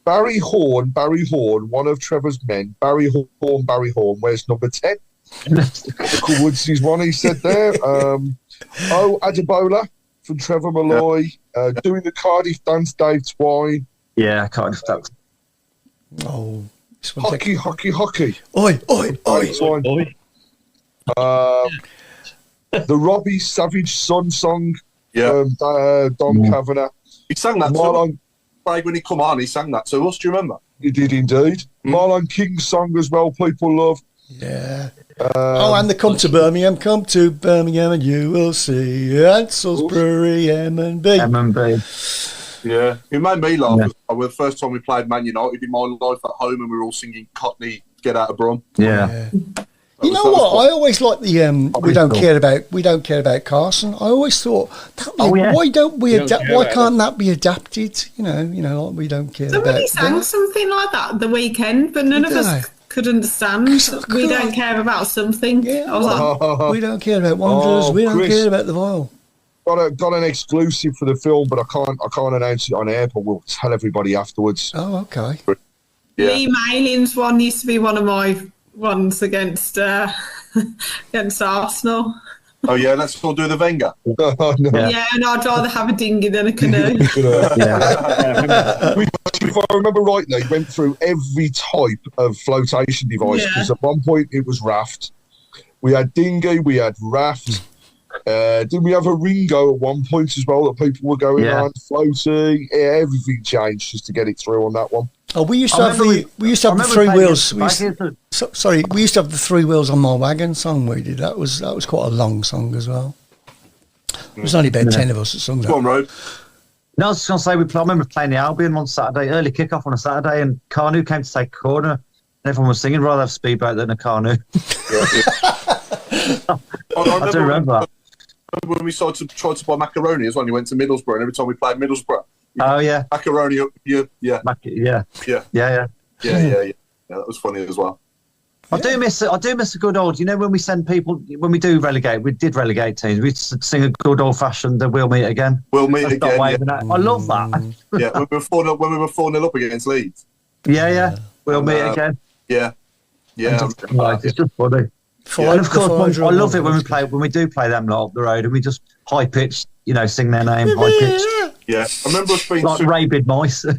S11: Barry Horn, one of Trevor's men. Barry Horn, where's number 10? Michael Woods is one he said there. Adibola from Trevor Malloy. Doing the Cardiff dance, Dave Twine.
S10: Yeah, Cardiff dance.
S7: Oh,
S11: hockey.
S7: Oi.
S11: The Robbie Savage Son song. Dom Kavanagh.
S12: He sang that Craig, when he come on, he sang that to us. Do you remember?
S11: He did indeed. Marlon King's song as well, people love.
S7: Yeah. And they come to Birmingham, and you will see Salisbury, M&B.
S10: M&B.
S12: Yeah, it made me laugh. The first time we played Man United in my life at home, and we were all singing Courtney, Get Out of Browne.
S10: Yeah.
S7: You know what? I always like the we don't care about Carson. I always thought why don't we adapt? Why can't that be adapted? You know, like we don't care.
S8: Somebody sang something like that at the weekend, but none of us could understand. We don't care about something.
S7: Yeah,
S8: I was like,
S7: we don't care about Wanderers. we don't care about the Vile.
S11: Got an exclusive for the film, but I can't announce it on air. But we'll tell everybody afterwards.
S7: Oh, okay.
S8: Lee Mailing's one used to be one of my ones against Arsenal.
S11: Oh yeah, let's all do the Wenger.
S8: Yeah, and I'd rather have a dinghy than a canoe.
S11: If I remember rightly, went through every type of flotation device because at one point it was raft. We had dinghy, we had raft. Did we have a Ringo at one point as well that people were going on floating? Yeah, everything changed just to get it through on that one.
S7: Oh, we used to have the three wheels. We used to have the 3 wheels on my wagon song. We did that was quite a long song as well. There was only about 10 of us that sung that.
S12: Go on, Road.
S10: No, I was just going to say I remember playing the Albion on Saturday, early kick-off on a Saturday, and Carnu came to take corner, and everyone was singing, rather have speedboat than a Carnu. I do remember that.
S12: When we tried to buy macaroni as well, and you went to Middlesbrough, and every time we played Middlesbrough, macaroni up, yeah, that was funny as well.
S10: I do miss a good old. You know, when we send people, when we do relegate, we did relegate teams. We sing a good old fashioned "We'll meet again."
S12: We'll meet again.
S10: I love that.
S12: Yeah, when we were 4-0 up against Leeds.
S10: Yeah. We'll meet again.
S12: Yeah.
S10: It's just funny. And of course, I love it when we do play them lot up the road and we just high pitched, sing their name high pitched.
S12: Yeah, I remember us being
S10: like rabid mice.
S12: I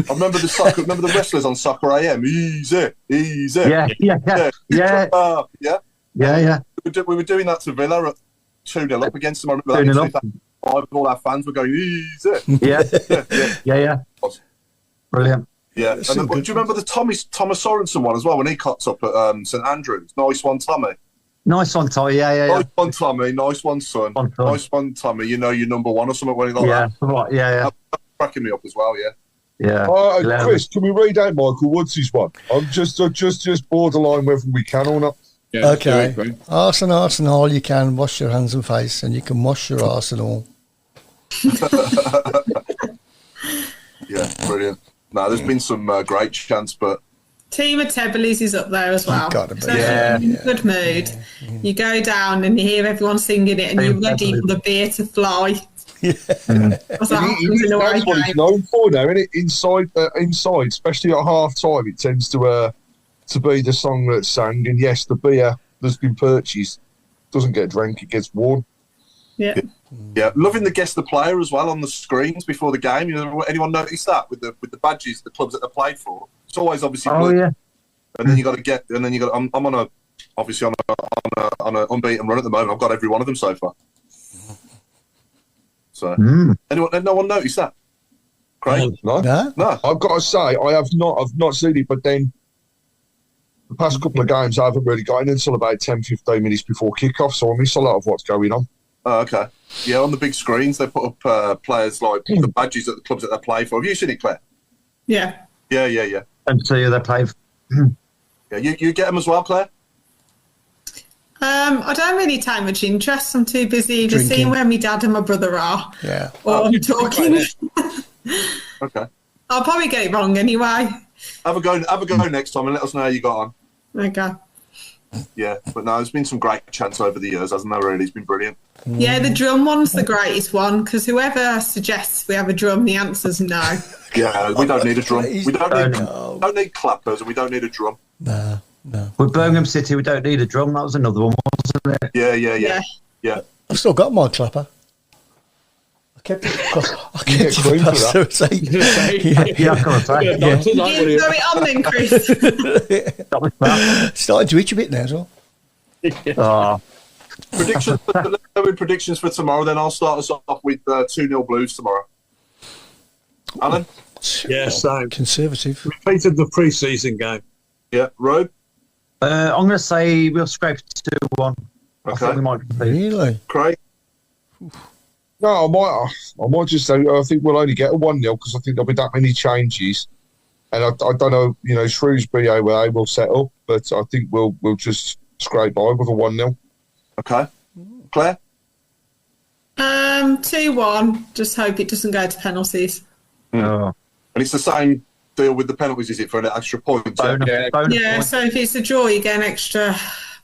S12: remember the wrestlers on Soccer AM. Easy.
S10: Yeah.
S12: We were doing that to Villa at 2-0 up against them. I remember that. All our fans were going easy.
S10: Yeah. Brilliant.
S12: Yeah, and do you remember the Thomas Sorensen one as well when he cuts up at St Andrews? Nice one, Tommy.
S10: Nice one, Tommy. Yeah.
S12: Nice one, Tommy. Nice one, son. Nice one, Tommy. You know you're number one or something when he like that.
S10: Right. Yeah.
S12: That's cracking me up as well.
S10: Yeah.
S11: Chris, can we read out Michael Woods' one? I'm just borderline whether we can or not.
S7: Yeah, okay. Arsenal, you can wash your hands and face, and you can wash your Arsenal.
S12: Yeah, brilliant. No, there's been some great chants, but
S8: Team of Tebbelis is up there as well.
S7: Got to be.
S8: So in good mood. You go down and you hear everyone singing it, and you're ready for the beer to fly.
S11: That's what he's known for now, isn't it? Inside, especially at half time, it tends to be the song that's sang. And yes, the beer that's been purchased doesn't get drank; it gets worn.
S8: Yeah,
S12: loving the guest the player as well on the screens before the game. Anyone notice that with the badges, the clubs that they played for? It's always obviously blue.
S10: Yeah.
S12: And then you got to I'm on a unbeaten run at the moment. I've got every one of them so far. So no one noticed that? Great.
S11: No. I've got to say I've not seen it, but then the past couple of games I haven't really got in until about 10-15 minutes before kick-off, so I miss a lot of what's going on.
S12: Oh, okay. Yeah, on the big screens, they put up players like the badges at the clubs that they play for. Have you seen it, Claire?
S8: Yeah.
S12: Yeah.
S10: And see who they play for.
S12: Yeah, you get them as well, Claire?
S8: I don't really take much interest. I'm too busy just seeing where my dad and my brother are.
S7: Yeah.
S8: Or I'm talking.
S12: Okay.
S8: I'll probably get it wrong anyway.
S12: Have a go next time and let us know how you got on.
S8: Okay.
S12: Yeah, but no, there's been some great chants over the years, hasn't there, really? It's been brilliant.
S8: Yeah, the drum one's the greatest one, because whoever suggests we have a drum, the answer's no.
S12: Yeah, we don't need a drum. We don't need clappers, and we don't need a drum.
S7: No.
S10: With Birmingham City, we don't need a drum. That was another one, wasn't it?
S12: Yeah.
S7: I've still got my clapper. I kept it
S8: throw it on then, Chris.
S7: Starting to itch a bit now as well.
S12: Predictions for tomorrow, then I'll start us off with 2-0 Blues tomorrow. Alan?
S9: Yeah, same.
S7: Conservative.
S9: Repeated the pre-season game.
S12: Yeah, Road?
S10: I'm going to say we'll scrape 2-1. I
S12: Okay.
S10: think we might compete.
S7: Really?
S12: Craig?
S11: No, I might just say I think we'll only get a 1-0 because I think there'll be that many changes. And I don't know, Shrewsbury how they will set up, but I think we'll just scrape by with a 1-0.
S12: Okay. Claire?
S8: 2-1. Just hope it doesn't go to penalties.
S10: Oh.
S12: And it's the same deal with the penalties, is it, for an extra point?
S10: Bonus
S8: Yeah,
S10: point.
S8: so if it's a draw, you get an extra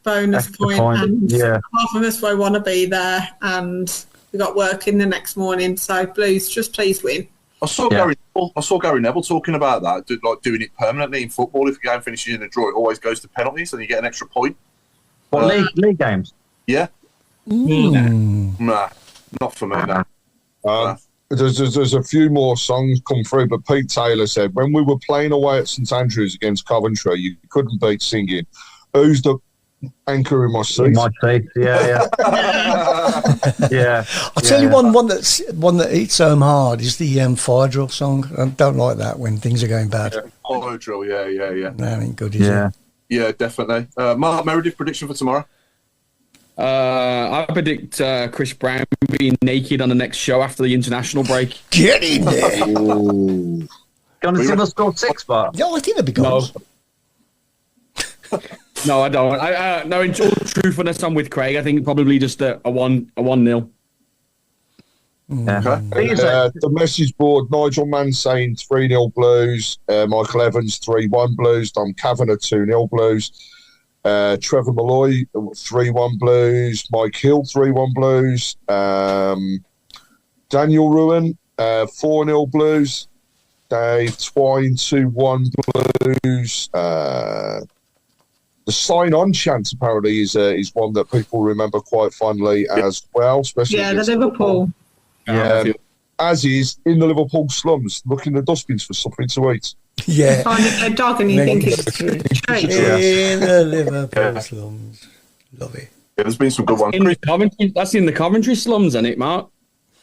S8: bonus point. And
S10: yeah.
S8: half of us won't want to be there, and we got work in the next morning. So Blues, just please win.
S12: I saw Gary Neville talking about that, like doing it permanently in football. If a game finishes in a draw, it always goes to penalties, and you get an extra point.
S10: What, league games?
S12: Yeah. Nah, not for me. No.
S11: There's a few more songs come through, but Pete Taylor said when we were playing away at St Andrews against Coventry, you couldn't beat singing "Who's the Anchor in My Seat?"
S10: In my seat, yeah. Yeah.
S7: I'll tell you one that hits home hard is the fire drill song. I don't like that when things are going bad.
S12: Fire drill, yeah.
S7: That ain't good, is it?
S12: Yeah, definitely. Mark, Meredith, prediction for tomorrow?
S6: I predict Chris Browne being naked on the next show after the international break.
S7: Get in there!
S10: Going to see us score 6, but
S7: yeah, I think that'd be goals.
S6: No, I don't. No, in all truthfulness, I'm with Craig. I think probably just a 1-0.
S10: yeah.
S11: The message board: Nigel Mann saying 3-0 Blues, Michael Evans 3-1 Blues, Dom Kavanagh 2-0 Blues, Trevor Malloy 3-1 Blues, Mike Hill 3-1 Blues, Daniel Ruin 4-0 Blues, Dave Twine 2-1 Blues. The sign-on chant apparently is one that people remember quite fondly as well, especially
S8: the Liverpool.
S11: As is in the Liverpool slums, looking in the dustbins for something to eat.
S7: Yeah.
S8: Find a dead dog and you think it's a treat.
S7: In the Liverpool slums. Love it.
S12: Yeah, there's been some good ones.
S6: That's in the Coventry slums, isn't it, Mark?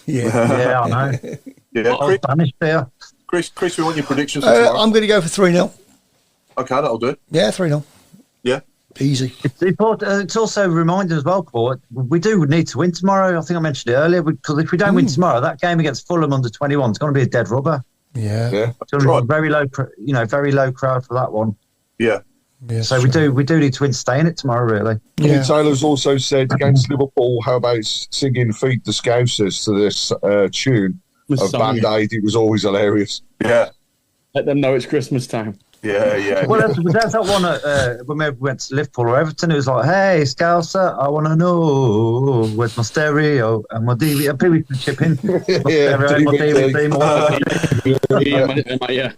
S7: Yeah.
S10: Yeah, I know.
S12: Yeah,
S10: Spanish there.
S12: Chris, we want your predictions for tomorrow.
S7: I'm going to go for 3-0.
S12: Okay, that'll do.
S7: Yeah, 3-0.
S12: Yeah.
S7: Easy.
S10: It's also a reminder as well, Court. We do need to win tomorrow. I think I mentioned it earlier, because if we don't win tomorrow, that game against Fulham under 21 is going to be a dead rubber.
S7: Yeah.
S10: It's going to be very low, very low crowd for that one.
S12: Yeah.
S10: So we do need to win to stay in it tomorrow, really.
S11: Yeah. Taylor's also said against Liverpool, how about singing "Feed the Scousers" to this tune of Band-Aid? It was always hilarious.
S12: Yeah.
S6: Let them know it's Christmas time.
S12: Yeah.
S10: Well, that's that one when we went to Liverpool or Everton. It was like, "Hey, Scouser, I want to know where's my stereo and my DVD." And people can chip in. My stereo and my DVD.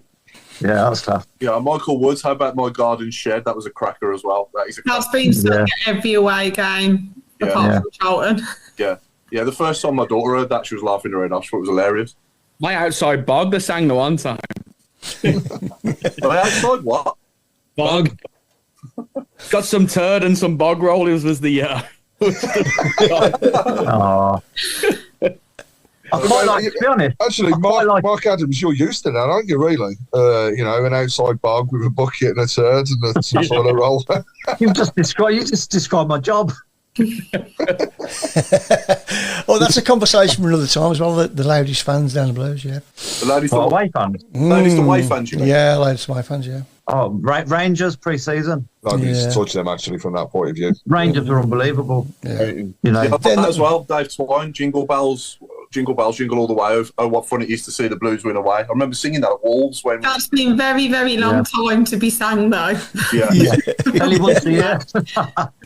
S10: Yeah, that's tough.
S12: Yeah, Michael Woods, how about My Garden Shed? That was a cracker as well.
S8: That's been sung at every away game, apart from Charlton.
S12: Yeah. The first time my daughter heard that, she was laughing her head off. She thought it was hilarious.
S6: My outside bog, they sang the one time.
S12: My outside what?
S6: Bog. Got some turd and some bog roll. It was the...
S10: I quite like, to be honest.
S11: Actually, Mark Adams, you're used to that, aren't you, really? An outside bog with a bucket and a turd and some sort of roll.
S10: You just described my job.
S7: Well, that's a conversation for another time as well. The loudest fans down the Blues, yeah.
S12: The loudest
S10: away fans?
S12: Loudest away fans, you mean?
S7: Yeah, loudest away fans, yeah.
S10: Oh, Rangers pre-season.
S11: Nobody's touched them, actually, from that point of view.
S10: Rangers are unbelievable.
S7: Yeah.
S12: That as well, Dave Twine, Jingle Bells, Jingle All the Way. Oh, what fun it is to see the Blues win away. I remember singing that at Wolves when...
S8: That's been a very, very long time to be sang, though.
S12: Yeah.
S10: Only once a year.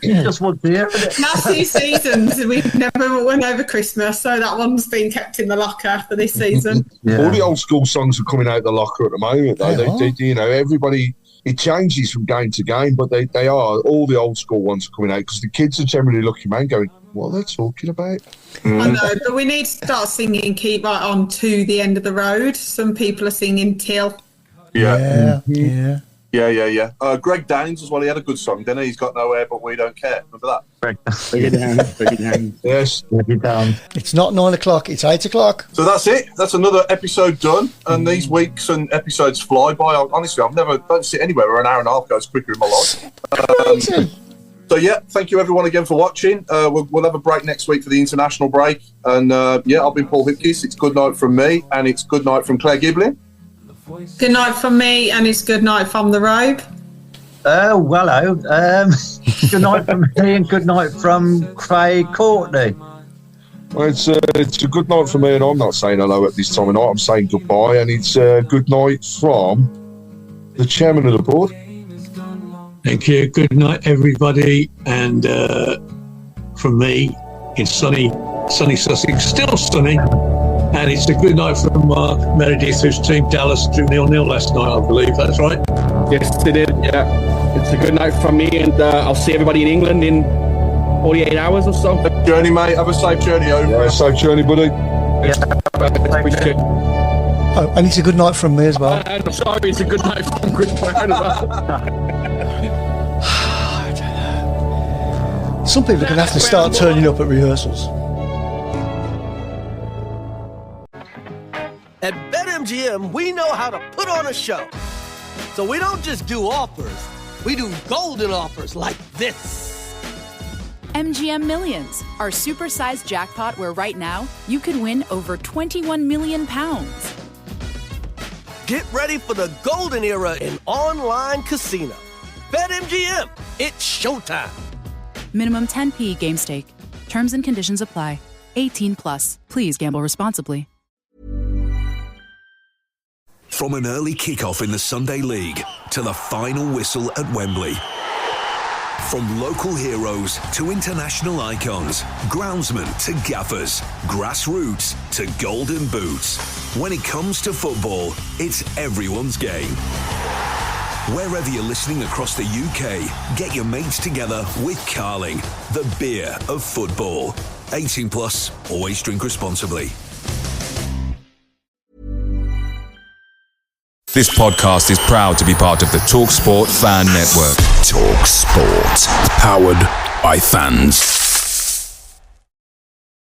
S10: Just once a year, isn't it?
S8: Last 2 seasons, we've never won over Christmas, so that one's been kept in the locker for this season.
S11: All the old school songs are coming out the locker at the moment, though. They everybody... It changes from game to game, but they are, all the old school ones are coming out because the kids are generally looking around going, what are they talking about?
S8: I know, but we need to start singing Keep Right On to the End of the Road. Some people are singing Till.
S7: Yeah.
S12: Yeah. Greg Downs as well. He had a good song, didn't he? He's got no hair, but we don't care. Remember that?
S10: Greg
S6: Down.
S12: Yes.
S7: It's not 9 o'clock, it's 8 o'clock.
S12: So that's it. That's another episode done. And these weeks and episodes fly by. Honestly, don't sit anywhere where an hour and a half goes quicker in my life. So yeah, thank you everyone again for watching. We'll have a break next week for the international break. And I've been Paul Hipkiss. It's good night from me, and it's good night from Claire Giblin.
S8: Good night from me, and it's good night from the Robe.
S10: Hello. Good night from me, and good night from Craig Courtney.
S11: Well, it's a good night for me, and I'm not saying hello at this time of night. I'm saying goodbye, and it's a good night from the chairman of the board.
S9: Thank you. Good night, everybody. And from me, in sunny Sussex, still sunny. And it's a good night from Mark Meredith, whose team Dallas drew 0-0 last night, I believe. That's right.
S6: Yes, they did. Yeah. It's a good night from me, and I'll see everybody in England in 48 hours or so.
S12: Journey, mate. Have a safe journey over.
S11: Yeah, safe journey, buddy.
S7: Oh, and it's a good night from me as well.
S6: I'm sorry, it's a good night from Chris Browne as well.
S7: I don't know. Some people are going to have to start turning up at rehearsals.
S3: At BetMGM, we know how to put on a show. So we don't just do offers, we do golden offers like this.
S4: MGM Millions, our supersized jackpot where right now you could win over £21 million.
S3: Get ready for the golden era in online casino. BetMGM, it's showtime.
S4: Minimum 10p game stake. Terms and conditions apply. 18 plus. Please gamble responsibly.
S2: From an early kickoff in the Sunday League to the final whistle at Wembley. From local heroes to international icons, groundsmen to gaffers, grassroots to golden boots. When it comes to football, it's everyone's game. Wherever you're listening across the UK, get your mates together with Carling, the beer of football. 18 plus, always drink responsibly.
S1: This podcast is proud to be part of the TalkSport Fan Network. TalkSport. Powered by fans.